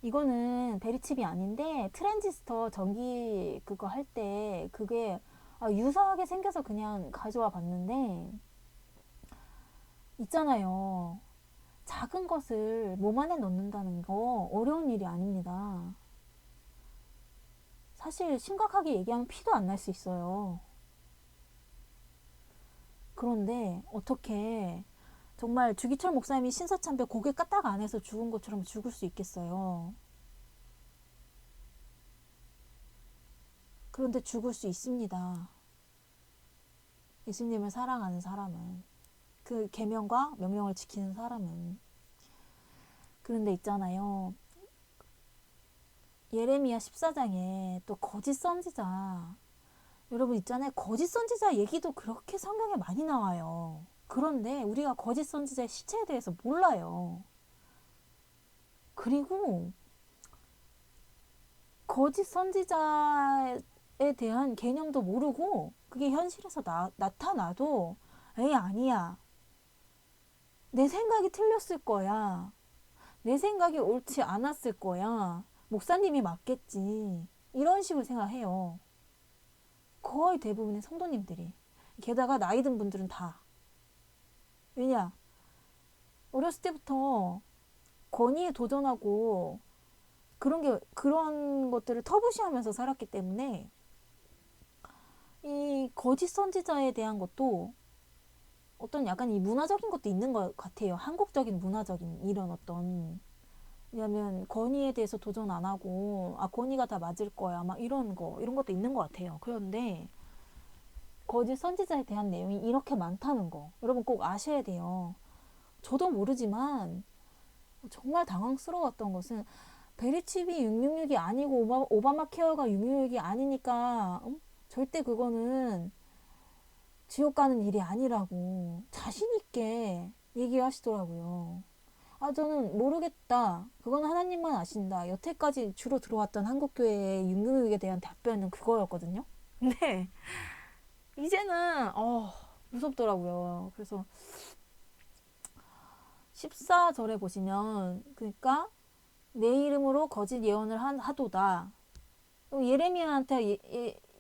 이거는 베리칩이 아닌데 트랜지스터 전기 그거 할 때 그게 유사하게 생겨서 그냥 가져와 봤는데 있잖아요. 작은 것을 몸 안에 넣는다는 거 어려운 일이 아닙니다. 사실 심각하게 얘기하면 피도 안 날 수 있어요. 그런데 어떻게 정말 주기철 목사님이 신사참배 고개 까딱 안 해서 죽은 것처럼 죽을 수 있겠어요. 그런데 죽을 수 있습니다. 예수님을 사랑하는 사람은, 그 계명과 명령을 지키는 사람은. 그런데 있잖아요. 예레미야 14장에 또 거짓 선지자, 여러분 있잖아요. 거짓 선지자 얘기도 그렇게 성경에 많이 나와요. 그런데 우리가 거짓 선지자의 시체에 대해서 몰라요. 그리고 거짓 선지자에 대한 개념도 모르고 그게 현실에서 나타나도 에이 아니야. 내 생각이 틀렸을 거야. 내 생각이 옳지 않았을 거야. 목사님이 맞겠지. 이런 식으로 생각해요. 거의 대부분의 성도님들이. 게다가 나이 든 분들은 다. 왜냐? 어렸을 때부터 권위에 도전하고 그런 것들을 터부시하면서 살았기 때문에 이 거짓 선지자에 대한 것도 어떤 약간 이 문화적인 것도 있는 것 같아요. 한국적인 문화적인 이런 어떤, 왜냐면 권위에 대해서 도전 안 하고 권위가 다 맞을 거야 막 이런 것도 있는 것 같아요. 그런데 거짓 선지자에 대한 내용이 이렇게 많다는 거 여러분 꼭 아셔야 돼요. 저도 모르지만 정말 당황스러웠던 것은 베리칩이 666이 아니고 오바마 케어가 666이 아니니까 절대 그거는 지옥 가는 일이 아니라고 자신 있게 얘기하시더라고요. 저는 모르겠다. 그건 하나님만 아신다. 여태까지 주로 들어왔던 한국교회의 666에 대한 답변은 그거였거든요. 근데 이제는 무섭더라고요. 그래서 14절에 보시면 그러니까 내 이름으로 거짓 예언을 하도다. 예레미야한테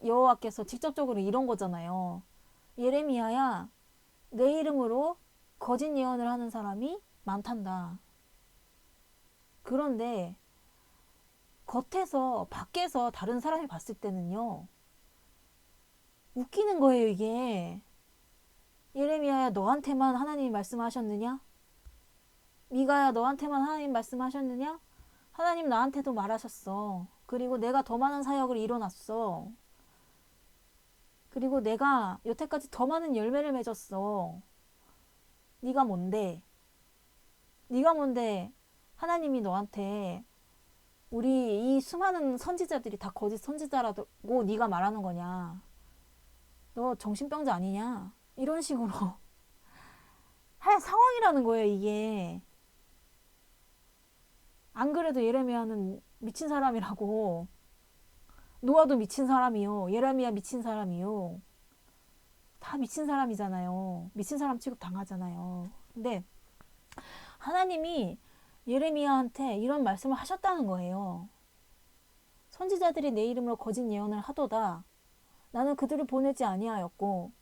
여호와께서 직접적으로 이런 거잖아요. 예레미야야, 내 이름으로 거짓 예언을 하는 사람이 많단다. 그런데 겉에서 밖에서 다른 사람이 봤을 때는요 웃기는 거예요 이게. 예레미야야 너한테만 하나님이 말씀하셨느냐? 미가야 너한테만 하나님 말씀하셨느냐? 하나님 나한테도 말하셨어. 그리고 내가 더 많은 사역을 이뤄놨어. 그리고 내가 여태까지 더 많은 열매를 맺었어. 네가 뭔데? 네가 뭔데 하나님이 너한테 우리 이 수많은 선지자들이 다 거짓 선지자라고 네가 말하는 거냐? 너 정신병자 아니냐? 이런 식으로 할 상황이라는 거예요 이게. 안 그래도 예레미야는 미친 사람이라고. 노아도 미친 사람이요. 예레미야 미친 사람이요. 다 미친 사람이잖아요. 미친 사람 취급 당하잖아요. 근데 하나님이 예레미야한테 이런 말씀을 하셨다는 거예요. 선지자들이 내 이름으로 거짓 예언을 하도다. 나는 그들을 보내지 아니하였고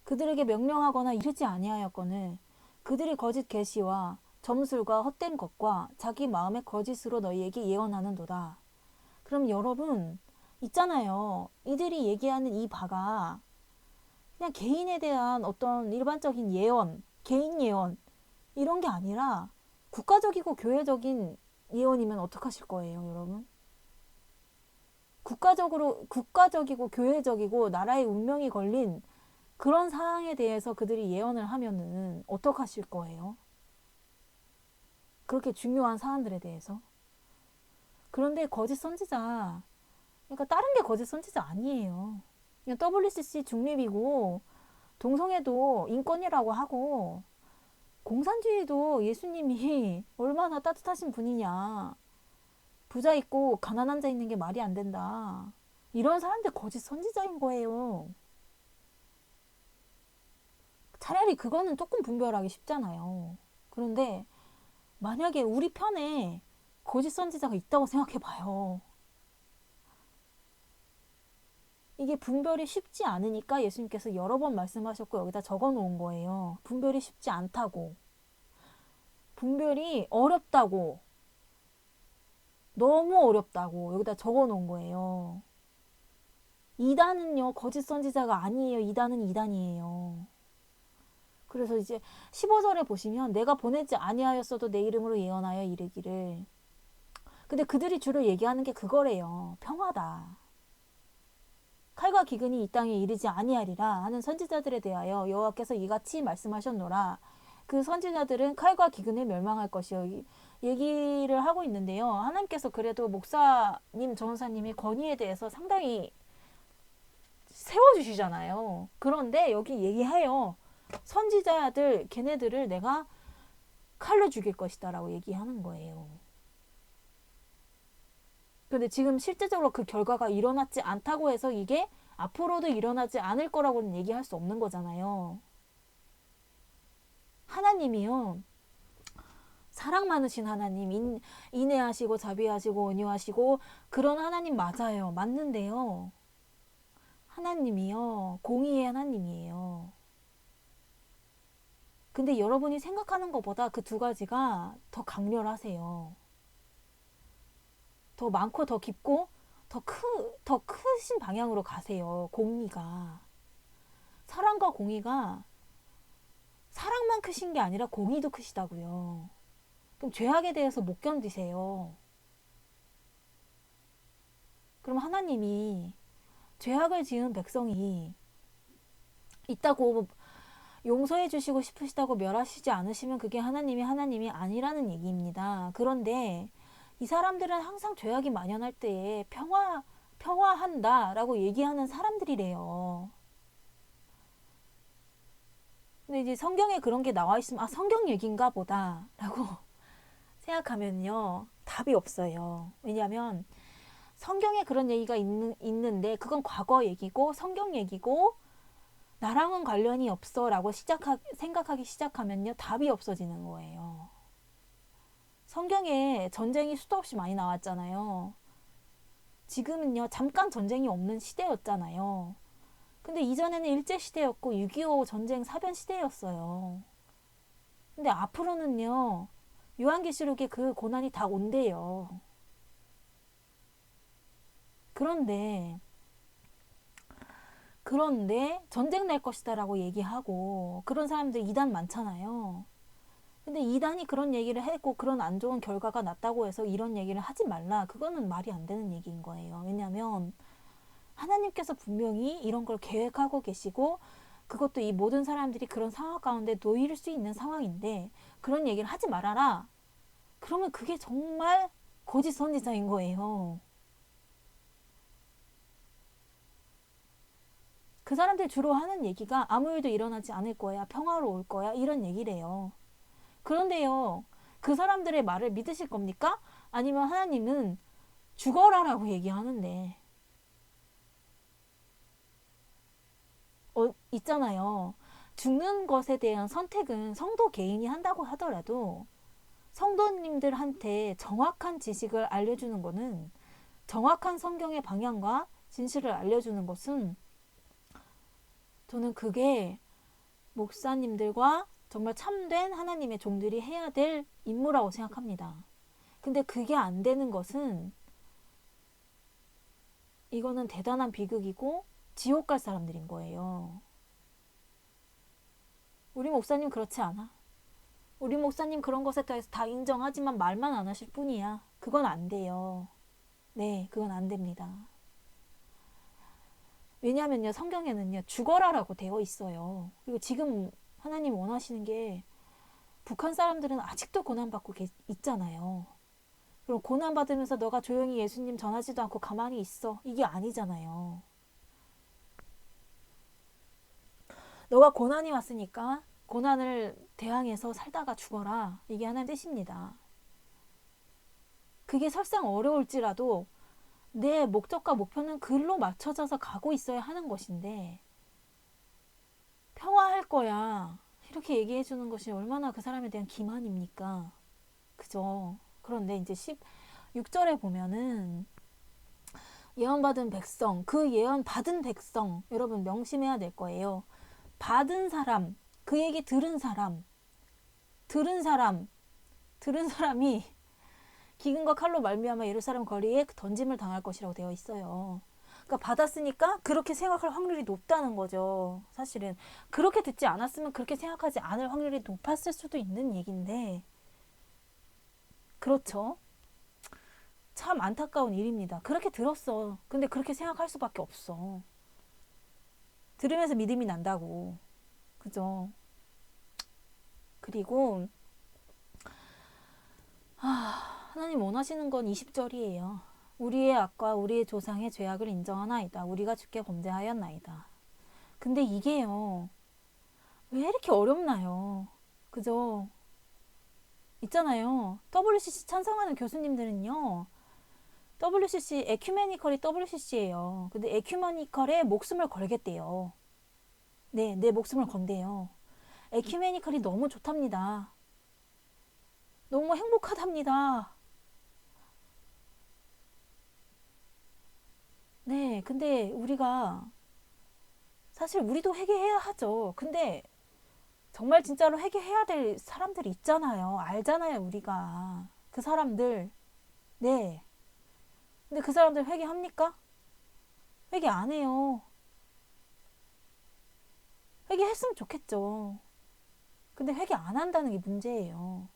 그들에게 명령하거나 이르지 아니하였거늘 그들이 거짓 계시와 점술과 헛된 것과 자기 마음의 거짓으로 너희에게 예언하는도다. 그럼 여러분 있잖아요. 이들이 얘기하는 이 바가 그냥 개인에 대한 어떤 일반적인 예언, 개인 예언 이런 게 아니라 국가적이고 교회적인 예언이면 어떡하실 거예요, 여러분? 국가적이고 교회적이고 나라의 운명이 걸린 그런 사항에 대해서 그들이 예언을 하면은 어떡하실 거예요? 그렇게 중요한 사안들에 대해서. 그런데 거짓 선지자, 그러니까 다른 게 거짓 선지자 아니에요. 그냥 WCC 중립이고 동성애도 인권이라고 하고 공산주의도 예수님이 얼마나 따뜻하신 분이냐. 부자 있고 가난한 자 있는 게 말이 안 된다. 이런 사람들 거짓 선지자인 거예요. 차라리 그거는 조금 분별하기 쉽잖아요. 그런데 만약에 우리 편에 거짓 선지자가 있다고 생각해 봐요. 이게 분별이 쉽지 않으니까 예수님께서 여러 번 말씀하셨고 여기다 적어 놓은 거예요. 분별이 쉽지 않다고. 분별이 어렵다고. 너무 어렵다고 여기다 적어 놓은 거예요. 이단은요 거짓 선지자가 아니에요. 이단은 이단이에요. 그래서 이제 15절에 보시면 내가 보내지 아니하였어도 내 이름으로 예언하여 이르기를. 근데 그들이 주로 얘기하는 게 그거래요. 평화다. 칼과 기근이 이 땅에 이르지 아니하리라 하는 선지자들에 대하여 여호와께서 이같이 말씀하셨노라. 그 선지자들은 칼과 기근에 멸망할 것이요 얘기를 하고 있는데요. 하나님께서 그래도 목사님, 전사님의 권위에 대해서 상당히 세워주시잖아요. 그런데 여기 얘기해요. 선지자들 걔네들을 내가 칼로 죽일 것이다 라고 얘기하는 거예요. 근데 지금 실제적으로 그 결과가 일어났지 않다고 해서 이게 앞으로도 일어나지 않을 거라고는 얘기할 수 없는 거잖아요. 하나님이요. 사랑 많으신 하나님, 인내하시고 자비하시고 온유하시고 그런 하나님 맞아요. 맞는데요. 하나님이요. 공의의 하나님이에요. 근데 여러분이 생각하는 것보다 그 두 가지가 더 강렬하세요. 더 많고 더 깊고 더 크신 방향으로 가세요. 공의가. 사랑과 공의가 사랑만 크신 게 아니라 공의도 크시다고요. 그럼 죄악에 대해서 못 견디세요. 그럼 하나님이 죄악을 지은 백성이 있다고 용서해 주시고 싶으시다고 멸하시지 않으시면 그게 하나님이 아니라는 얘기입니다. 그런데 이 사람들은 항상 죄악이 만연할 때에 평화한다 라고 얘기하는 사람들이래요. 근데 이제 성경에 그런 게 나와 있으면 성경 얘기인가 보다 라고 생각하면요 답이 없어요. 왜냐하면 성경에 그런 얘기가 있는데 그건 과거 얘기고 성경 얘기고 나랑은 관련이 없어 라고 생각하기 시작하면요 답이 없어지는 거예요. 성경에 전쟁이 수도 없이 많이 나왔잖아요. 지금은요 잠깐 전쟁이 없는 시대였잖아요. 근데 이전에는 일제시대였고 6.25 전쟁 사변 시대였어요. 근데 앞으로는요 요한계시록에 그 고난이 다 온대요. 그런데 전쟁 날 것이다 라고 얘기하고 그런 사람들 이단 많잖아요. 근데 이단이 그런 얘기를 했고 그런 안 좋은 결과가 났다고 해서 이런 얘기를 하지 말라. 그거는 말이 안 되는 얘기인 거예요. 왜냐하면 하나님께서 분명히 이런 걸 계획하고 계시고 그것도 이 모든 사람들이 그런 상황 가운데 놓일 수 있는 상황인데 그런 얘기를 하지 말아라. 그러면 그게 정말 거짓 선지자인 거예요. 그 사람들 주로 하는 얘기가 아무 일도 일어나지 않을 거야. 평화로울 거야. 이런 얘기래요. 그런데요. 그 사람들의 말을 믿으실 겁니까? 아니면 하나님은 죽어라라고 얘기하는데 있잖아요. 죽는 것에 대한 선택은 성도 개인이 한다고 하더라도 성도님들한테 정확한 지식을 알려주는 것은 정확한 성경의 방향과 진실을 알려주는 것은 저는 그게 목사님들과 정말 참된 하나님의 종들이 해야 될 임무라고 생각합니다. 근데 그게 안 되는 것은 이거는 대단한 비극이고 지옥 갈 사람들인 거예요. 우리 목사님 그렇지 않아. 우리 목사님 그런 것에 대해서 다 인정하지만 말만 안 하실 뿐이야. 그건 안 돼요. 네, 그건 안 됩니다. 왜냐하면요, 성경에는요, 죽어라라고 되어 있어요. 그리고 지금 하나님 원하시는 게 북한 사람들은 아직도 고난받고 있잖아요. 그럼 고난받으면서 너가 조용히 예수님 전하지도 않고 가만히 있어. 이게 아니잖아요. 너가 고난이 왔으니까 고난을 대항해서 살다가 죽어라. 이게 하나님 뜻입니다. 그게 설상 어려울지라도 내 목적과 목표는 글로 맞춰져서 가고 있어야 하는 것인데 평화할 거야. 이렇게 얘기해 주는 것이 얼마나 그 사람에 대한 기만입니까? 그죠? 그런데 이제 16절에 보면은 예언받은 백성, 그 예언받은 백성, 여러분 명심해야 될 거예요. 받은 사람, 그 얘기 들은 사람, 들은 사람, 들은 사람이 기근과 칼로 말미암아 예루살렘 거리에 던짐을 당할 것이라고 되어 있어요. 그러니까 받았으니까 그렇게 생각할 확률이 높다는 거죠. 사실은 그렇게 듣지 않았으면 그렇게 생각하지 않을 확률이 높았을 수도 있는 얘기인데 그렇죠. 참 안타까운 일입니다. 그렇게 들었어. 근데 그렇게 생각할 수밖에 없어. 들으면서 믿음이 난다고. 그죠? 그리고 하나님 원하시는 건 20절이에요. 우리의 악과 우리의 조상의 죄악을 인정하나이다. 우리가 주께 범죄하였나이다. 근데 이게요. 왜 이렇게 어렵나요? 그죠? 있잖아요. WCC 찬성하는 교수님들은요. WCC, 에큐메니컬이 WCC예요. 근데 에큐메니컬에 목숨을 걸겠대요. 네, 내 목숨을 건대요. 에큐메니컬이 너무 좋답니다. 너무 행복하답니다. 네, 근데 우리가 사실 우리도 회개해야 하죠. 근데 정말 진짜로 회개해야 될 사람들이 있잖아요. 알잖아요, 우리가. 그 사람들. 네. 근데 그 사람들 회개합니까? 회개 안 해요. 회개했으면 좋겠죠. 근데 회개 안 한다는 게 문제예요.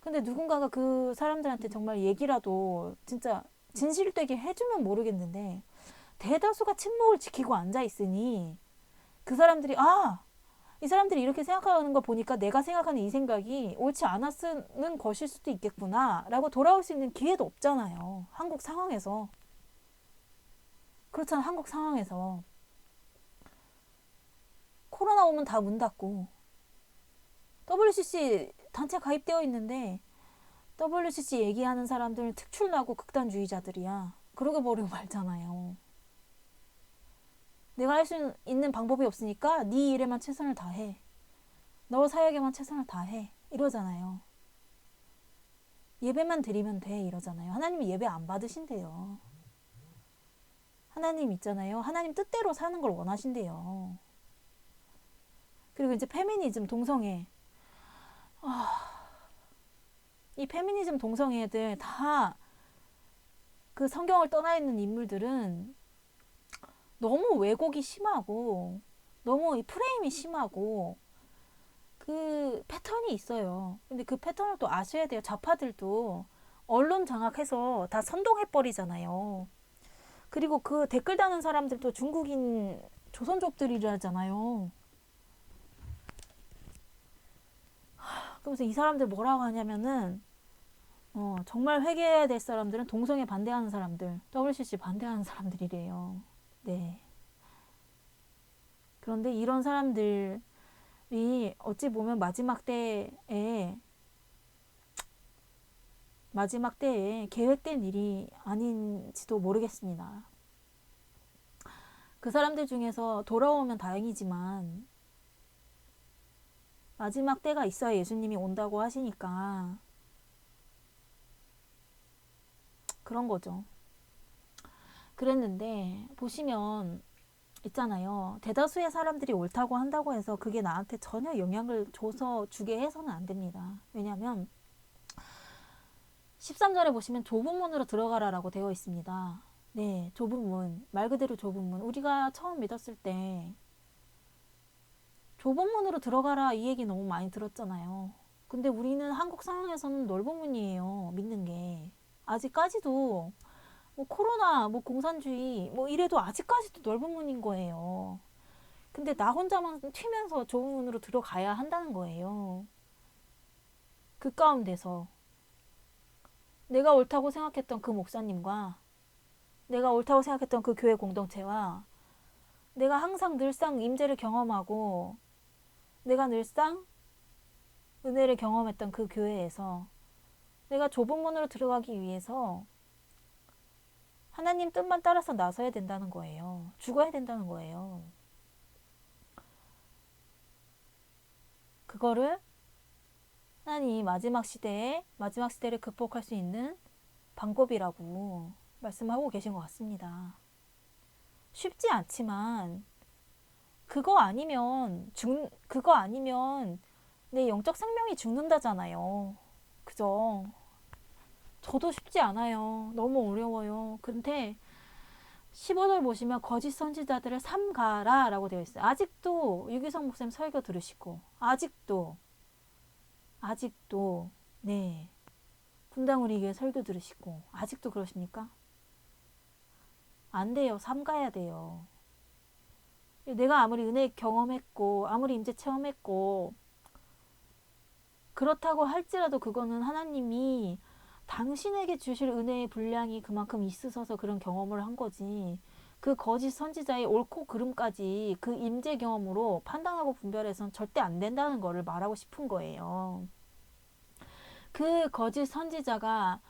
근데 누군가가 그 사람들한테 정말 얘기라도 진짜 진실되게 해주면 모르겠는데 대다수가 침묵을 지키고 앉아 있으니 그 사람들이 이 사람들이 이렇게 생각하는 거 보니까 내가 생각하는 이 생각이 옳지 않았는 것일 수도 있겠구나 라고 돌아올 수 있는 기회도 없잖아요. 한국 상황에서. 그렇잖아. 한국 상황에서. 코로나 오면 다 문 닫고 WCC 단체 가입되어 있는데 WCC 얘기하는 사람들은 특출나고 극단주의자들이야. 그러게 버리고 말잖아요. 내가 할 수 있는 방법이 없으니까 네 일에만 최선을 다해. 너 사역에만 최선을 다해. 이러잖아요. 예배만 드리면 돼. 이러잖아요. 하나님이 예배 안 받으신대요. 하나님 있잖아요. 하나님 뜻대로 사는 걸 원하신대요. 그리고 이제 페미니즘 동성애. 이 페미니즘 동성애들 다 그 성경을 떠나 있는 인물들은 너무 왜곡이 심하고 너무 이 프레임이 심하고 그 패턴이 있어요. 근데 그 패턴을 또 아셔야 돼요. 좌파들도 언론 장악해서 다 선동해버리잖아요. 그리고 그 댓글 다는 사람들도 중국인 조선족들이라잖아요. 그러면서 이 사람들 뭐라고 하냐면은 정말 회개해야 될 사람들은 동성애 반대하는 사람들, WCC 반대하는 사람들이래요. 네. 그런데 이런 사람들이 어찌 보면 마지막 때에 계획된 일이 아닌지도 모르겠습니다. 그 사람들 중에서 돌아오면 다행이지만 마지막 때가 있어야 예수님이 온다고 하시니까 그런 거죠. 그랬는데 보시면 있잖아요. 대다수의 사람들이 옳다고 한다고 해서 그게 나한테 전혀 영향을 줘서 주게 해서는 안 됩니다. 왜냐하면 13절에 보시면 좁은 문으로 들어가라라고 되어 있습니다. 네, 좁은 문. 말 그대로 좁은 문. 우리가 처음 믿었을 때 좁은 문으로 들어가라 이 얘기 너무 많이 들었잖아요. 근데 우리는 한국 상황에서는 넓은 문이에요. 믿는 게. 아직까지도 뭐 코로나, 뭐 공산주의, 뭐 이래도 아직까지도 넓은 문인 거예요. 근데 나 혼자만 튀면서 좁은 문으로 들어가야 한다는 거예요. 그 가운데서 내가 옳다고 생각했던 그 목사님과 내가 옳다고 생각했던 그 교회 공동체와 내가 항상 늘상 임재를 경험하고 내가 늘상 은혜를 경험했던 그 교회에서 내가 좁은 문으로 들어가기 위해서 하나님 뜻만 따라서 나서야 된다는 거예요. 죽어야 된다는 거예요. 그거를 하나님 마지막 시대를 극복할 수 있는 방법이라고 말씀하고 계신 것 같습니다. 쉽지 않지만 그거 아니면 내 영적 생명이 죽는다잖아요. 그죠? 저도 쉽지 않아요. 너무 어려워요. 근데 15절 보시면 거짓 선지자들을 삼가라 라고 되어 있어요. 아직도 유기성 목사님 설교 들으시고 아직도 네 분당 우리 교회 설교 들으시고 아직도 그러십니까? 안 돼요. 삼가야 돼요. 내가 아무리 은혜 경험했고 아무리 임재 체험했고 그렇다고 할지라도 그거는 하나님이 당신에게 주실 은혜의 분량이 그만큼 있으셔서 그런 경험을 한 거지. 그 거짓 선지자의 옳고 그름까지 그 임재 경험으로 판단하고 분별해서는 절대 안 된다는 거를 말하고 싶은 거예요. 그 거짓 선지자가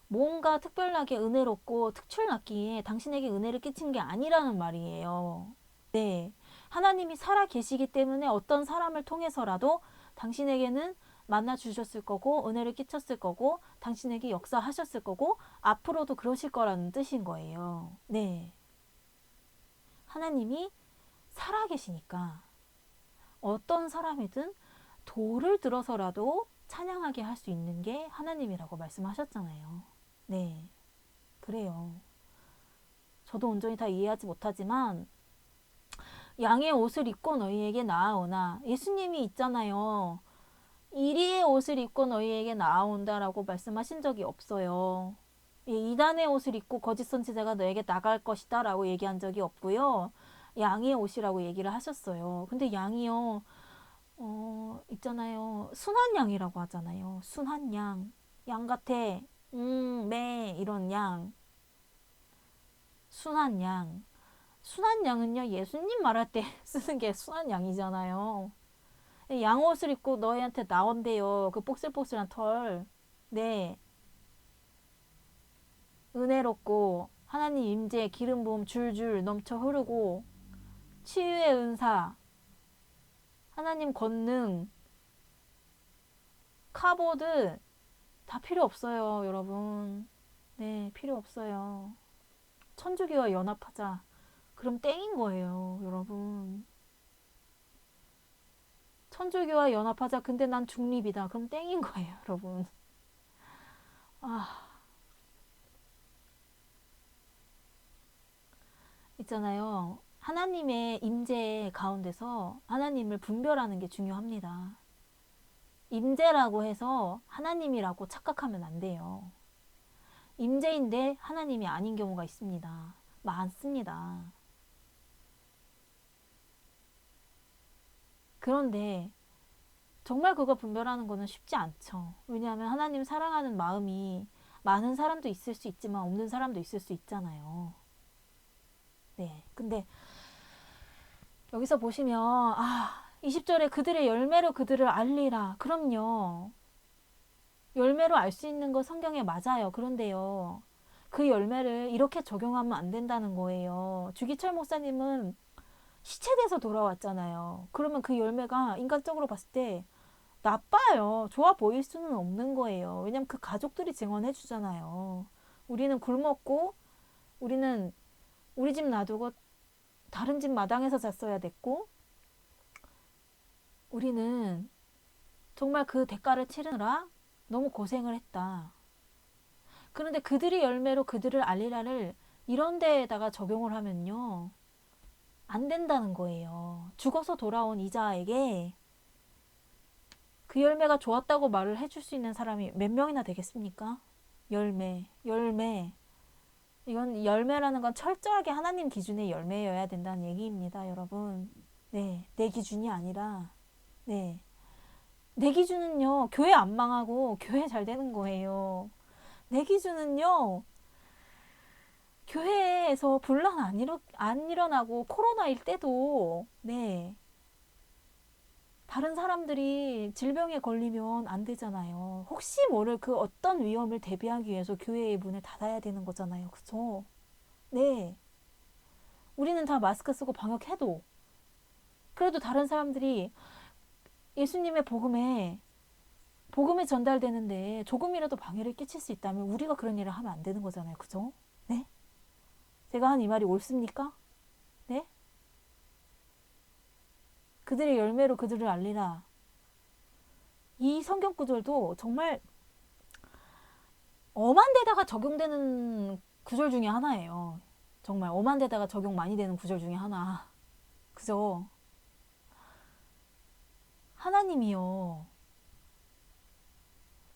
뭔가 특별하게 은혜롭고 특출났기에 당신에게 은혜를 끼친 게 아니라는 말이에요. 네. 하나님이 살아 계시기 때문에 어떤 사람을 통해서라도 당신에게는 만나 주셨을 거고 은혜를 끼쳤을 거고 당신에게 역사하셨을 거고 앞으로도 그러실 거라는 뜻인 거예요. 네. 하나님이 살아 계시니까 어떤 사람이든 돌을 들어서라도 찬양하게 할 수 있는 게 하나님이라고 말씀하셨잖아요. 네. 그래요. 저도 온전히 다 이해하지 못하지만 양의 옷을 입고 너희에게 나아오나 예수님이 있잖아요. 이리의 옷을 입고 너희에게 나아온다라고 말씀하신 적이 없어요. 이단의 옷을 입고 거짓 선지자가 너에게 나갈 것이다 라고 얘기한 적이 없고요. 양의 옷이라고 얘기를 하셨어요. 근데 양이요. 있잖아요. 순한 양이라고 하잖아요. 순한 양. 양 같아. 매 이런 양. 순한 양. 순한 양은요. 예수님 말할 때 쓰는 게 순한 양이잖아요. 양옷을 입고 너희한테 나온대요. 그 복슬복슬한 털. 네. 은혜롭고 하나님 임재 기름 부음 줄줄 넘쳐 흐르고 치유의 은사 하나님 권능 카보드 다 필요 없어요, 여러분. 네, 필요 없어요. 천주교와 연합하자. 그럼 땡인 거예요, 여러분. 천주교와 연합하자. 근데 난 중립이다. 그럼 땡인 거예요, 여러분. 아, 있잖아요. 하나님의 임재 가운데서 하나님을 분별하는 게 중요합니다. 임재라고 해서 하나님이라고 착각하면 안 돼요. 임재인데 하나님이 아닌 경우가 있습니다. 많습니다. 그런데 정말 그거 분별하는 거는 쉽지 않죠. 왜냐하면 하나님 사랑하는 마음이 많은 사람도 있을 수 있지만 없는 사람도 있을 수 있잖아요. 네. 근데 여기서 보시면 20절에 그들의 열매로 그들을 알리라. 그럼요. 열매로 알 수 있는 거 성경에 맞아요. 그런데요. 그 열매를 이렇게 적용하면 안 된다는 거예요. 주기철 목사님은 시체돼서 돌아왔잖아요. 그러면 그 열매가 인간적으로 봤을 때 나빠요. 좋아 보일 수는 없는 거예요. 왜냐면 그 가족들이 증언해 주잖아요. 우리는 굶었고, 우리는 우리 집 놔두고 다른 집 마당에서 잤어야 됐고, 우리는 정말 그 대가를 치르느라 너무 고생을 했다. 그런데 그들이 열매로 그들을 알리라를 이런 데에다가 적용을 하면요. 안 된다는 거예요. 죽어서 돌아온 이자에게 그 열매가 좋았다고 말을 해줄 수 있는 사람이 몇 명이나 되겠습니까? 열매. 이건 열매라는 건 철저하게 하나님 기준의 열매여야 된다는 얘기입니다, 여러분. 네, 내 기준이 아니라, 네. 내 기준은요, 교회 안 망하고 교회 잘 되는 거예요. 내 기준은요, 교회에서 분란 안 일어나고 코로나일 때도, 네. 다른 사람들이 질병에 걸리면 안 되잖아요. 혹시 모를 그 어떤 위험을 대비하기 위해서 교회의 문을 닫아야 되는 거잖아요. 그쵸? 네. 우리는 다 마스크 쓰고 방역해도 그래도 다른 사람들이 예수님의 복음이 전달되는데 조금이라도 방해를 끼칠 수 있다면 우리가 그런 일을 하면 안 되는 거잖아요. 그죠? 네? 제가 한 이 말이 옳습니까? 네? 그들의 열매로 그들을 알리라. 이 성경 구절도 정말 엄한 데다가 적용되는 구절 중에 하나예요. 정말 엄한 데다가 적용 많이 되는 구절 중에 하나. 그죠? 하나님이요.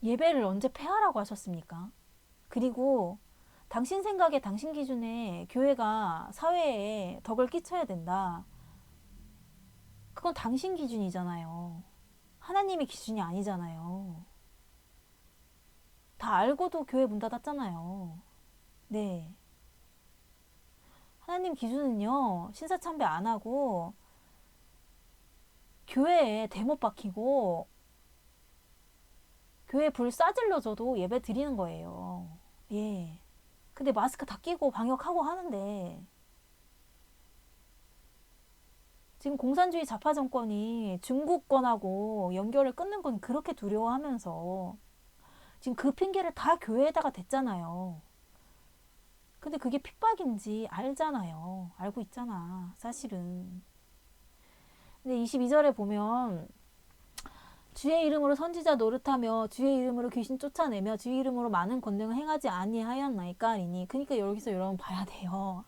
예배를 언제 폐하라고 하셨습니까? 그리고 당신 생각에 당신 기준에 교회가 사회에 덕을 끼쳐야 된다. 그건 당신 기준이잖아요. 하나님의 기준이 아니잖아요. 다 알고도 교회 문 닫았잖아요. 네. 하나님 기준은요, 신사참배 안 하고, 교회에 대못 박히고, 교회 불 싸질러줘도 예배 드리는 거예요. 예. 근데 마스크 다 끼고 방역하고 하는데, 지금 공산주의 좌파 정권이 중국권하고 연결을 끊는 건 그렇게 두려워하면서, 지금 그 핑계를 다 교회에다가 댔잖아요. 근데 그게 핍박인지 알잖아요. 알고 있잖아. 사실은. 근데 22절에 보면 주의 이름으로 선지자 노릇하며 주의 이름으로 귀신 쫓아내며 주의 이름으로 많은 권능을 행하지 아니하였나이까리니. 그러니까 여기서 여러분 봐야 돼요.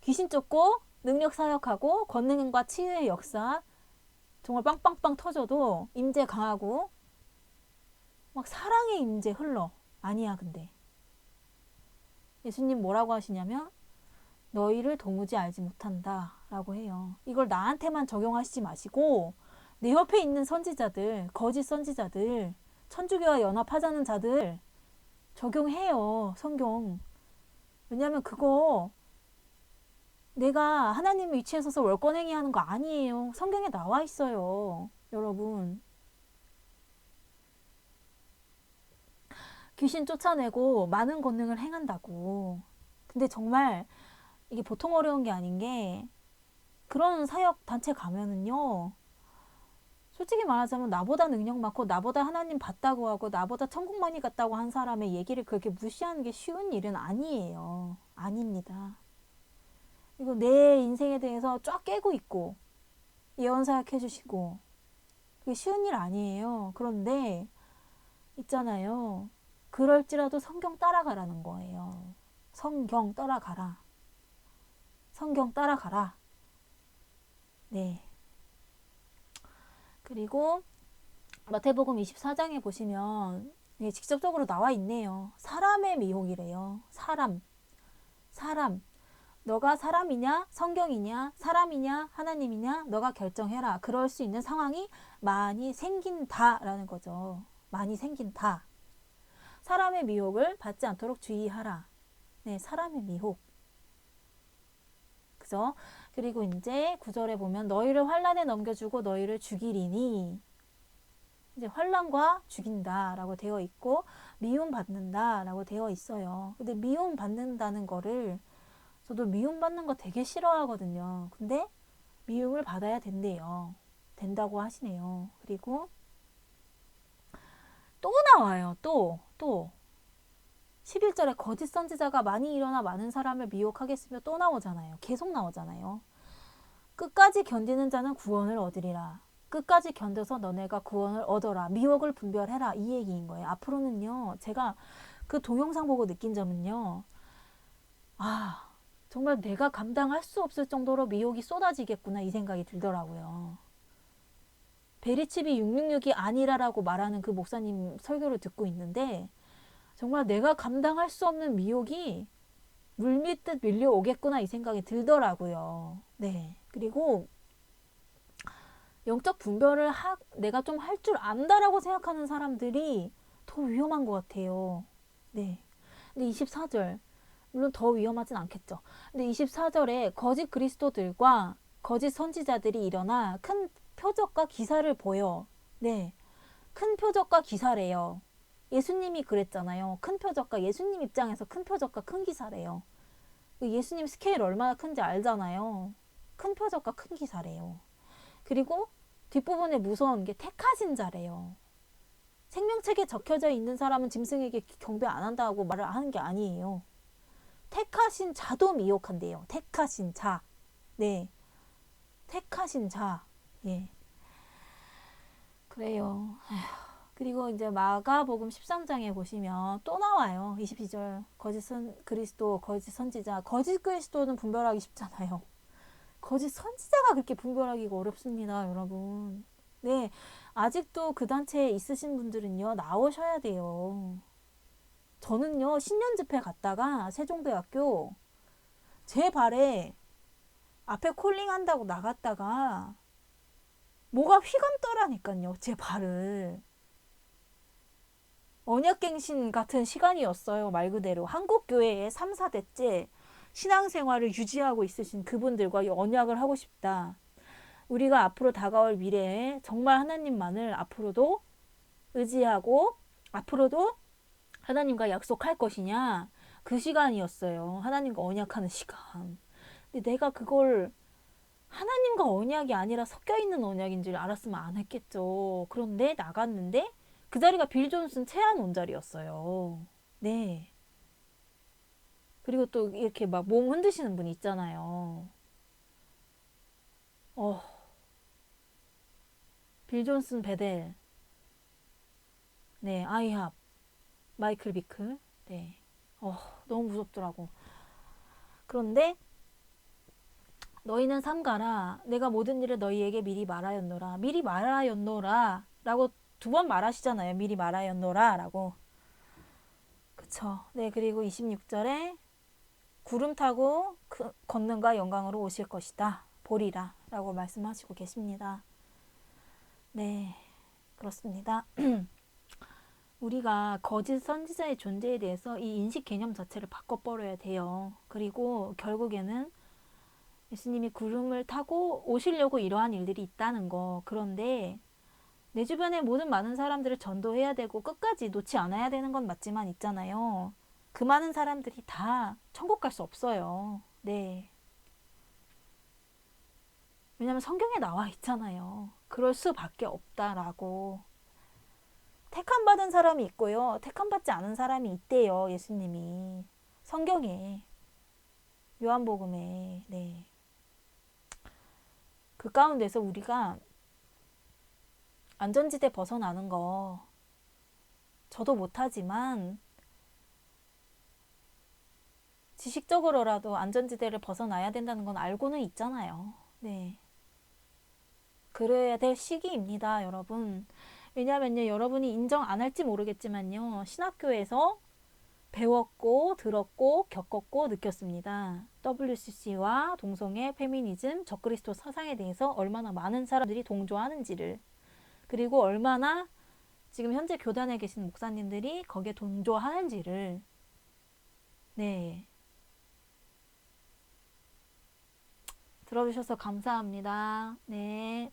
귀신 쫓고 능력 사역하고 권능과 치유의 역사 정말 빵빵빵 터져도 임재 강하고 막 사랑의 임재 흘러. 아니야 근데. 예수님 뭐라고 하시냐면 너희를 도무지 알지 못한다 라고 해요. 이걸 나한테만 적용하시지 마시고 내 옆에 있는 선지자들, 거짓 선지자들, 천주교와 연합하자는 자들 적용해요. 성경. 왜냐면 그거 내가 하나님의 위치에 서서 월권행위 하는 거 아니에요. 성경에 나와 있어요. 여러분. 귀신 쫓아내고 많은 권능을 행한다고. 근데 정말 이게 보통 어려운 게 아닌 게 그런 사역 단체 가면은요. 솔직히 말하자면 나보다 능력 많고 나보다 하나님 봤다고 하고 나보다 천국 많이 갔다고 한 사람의 얘기를 그렇게 무시하는 게 쉬운 일은 아니에요. 아닙니다. 이거 내 인생에 대해서 쫙 깨고 있고 예언 사역해 주시고 그게 쉬운 일 아니에요. 그런데 있잖아요. 그럴지라도 성경 따라가라는 거예요. 성경 따라가라. 성경 따라가라. 네. 그리고 마태복음 24장에 보시면 네, 직접적으로 나와 있네요. 사람의 미혹이래요. 사람. 너가 사람이냐, 성경이냐, 사람이냐, 하나님이냐, 너가 결정해라. 그럴 수 있는 상황이 많이 생긴다라는 거죠. 많이 생긴다. 사람의 미혹을 받지 않도록 주의하라. 네, 사람의 미혹. 그죠? 그리고 이제 9절에 보면 너희를 환란에 넘겨주고 너희를 죽이리니 이제 환란과 죽인다라고 되어 있고 미움 받는다라고 되어 있어요. 근데 미움 받는다는 거를 저도 미움 받는 거 되게 싫어하거든요. 근데 미움을 받아야 된대요. 된다고 하시네요. 그리고 또 나와요. 또 11절에 거짓 선지자가 많이 일어나 많은 사람을 미혹하겠으며 또 나오잖아요. 계속 나오잖아요. 끝까지 견디는 자는 구원을 얻으리라. 끝까지 견뎌서 너네가 구원을 얻어라. 미혹을 분별해라. 이 얘기인 거예요. 앞으로는요. 제가 그 동영상 보고 느낀 점은요. 정말 내가 감당할 수 없을 정도로 미혹이 쏟아지겠구나 이 생각이 들더라고요. 베리칩이 666이 아니라라고 말하는 그 목사님 설교를 듣고 있는데 정말 내가 감당할 수 없는 미혹이 물밀듯 밀려오겠구나 이 생각이 들더라고요. 네. 그리고 영적 분별을 내가 좀 할 줄 안다라고 생각하는 사람들이 더 위험한 것 같아요. 네. 근데 24절 물론 더 위험하진 않겠죠. 근데 24절에 거짓 그리스도들과 거짓 선지자들이 일어나 큰 표적과 기사를 보여. 네. 큰 표적과 기사래요. 예수님이 그랬잖아요. 큰 표적과 예수님 입장에서 큰 표적과 큰 기사래요. 예수님 스케일 얼마나 큰지 알잖아요. 큰 표적과 큰 기사래요. 그리고 뒷부분에 무서운 게 택하신 자래요. 생명책에 적혀져 있는 사람은 짐승에게 경배 안 한다고 말을 하는 게 아니에요. 택하신 자도 미혹한대요. 택하신 자. 네. 택하신 자. 예. 그래요. 그리고 이제 마가복음 13장에 보시면 또 나와요. 22절. 그리스도, 거짓 선지자. 거짓 그리스도는 분별하기 쉽잖아요. 거짓 선지자가 그렇게 분별하기가 어렵습니다, 여러분. 네. 아직도 그 단체에 있으신 분들은요, 나오셔야 돼요. 저는요, 신년 집회 갔다가 세종대학교 제 발에 앞에 콜링 한다고 나갔다가 뭐가 휘감더라니까요, 제 발을. 언약갱신 같은 시간이었어요, 말 그대로. 한국교회에 3, 4대째 신앙생활을 유지하고 있으신 그분들과 언약을 하고 싶다. 우리가 앞으로 다가올 미래에 정말 하나님만을 앞으로도 의지하고 앞으로도 하나님과 약속할 것이냐. 그 시간이었어요. 하나님과 언약하는 시간. 근데 내가 그걸 하나님과 언약이 아니라 섞여있는 언약인 줄 알았으면 안 했겠죠. 그런데 나갔는데 그 자리가 빌 존슨 채안 온 자리였어요. 네. 그리고 또 이렇게 막 몸 흔드시는 분 있잖아요. 빌 존슨 베델. 네, 아이합. 마이클 비클. 네. 너무 무섭더라고. 그런데 너희는 삼가라. 내가 모든 일을 너희에게 미리 말하였노라. 미리 말하였노라. 라고 2번 말하시잖아요. 미리 말하였노라. 라고. 그쵸. 네, 그리고 26절에 구름 타고 권능과 영광으로 오실 것이다. 보리라. 라고 말씀하시고 계십니다. 네, 그렇습니다. 우리가 거짓 선지자의 존재에 대해서 이 인식 개념 자체를 바꿔버려야 돼요. 그리고 결국에는 예수님이 구름을 타고 오시려고 이러한 일들이 있다는 거. 그런데 내 주변에 모든 많은 사람들을 전도해야 되고 끝까지 놓지 않아야 되는 건 맞지만 있잖아요. 그 많은 사람들이 다 천국 갈 수 없어요. 네. 왜냐면 성경에 나와 있잖아요. 그럴 수밖에 없다라고. 택함 받은 사람이 있고요. 택함 받지 않은 사람이 있대요. 예수님이. 성경에. 요한복음에. 네. 그 가운데서 우리가 안전지대 벗어나는 거 저도 못하지만 지식적으로라도 안전지대를 벗어나야 된다는 건 알고는 있잖아요. 네. 그래야 될 시기입니다, 여러분. 왜냐면요, 여러분이 인정 안 할지 모르겠지만요, 신학교에서 배웠고, 들었고, 겪었고, 느꼈습니다. WCC와 동성애, 페미니즘, 적그리스도 사상에 대해서 얼마나 많은 사람들이 동조하는지를, 그리고 얼마나 지금 현재 교단에 계신 목사님들이 거기에 동조하는지를, 네, 들어주셔서 감사합니다. 네.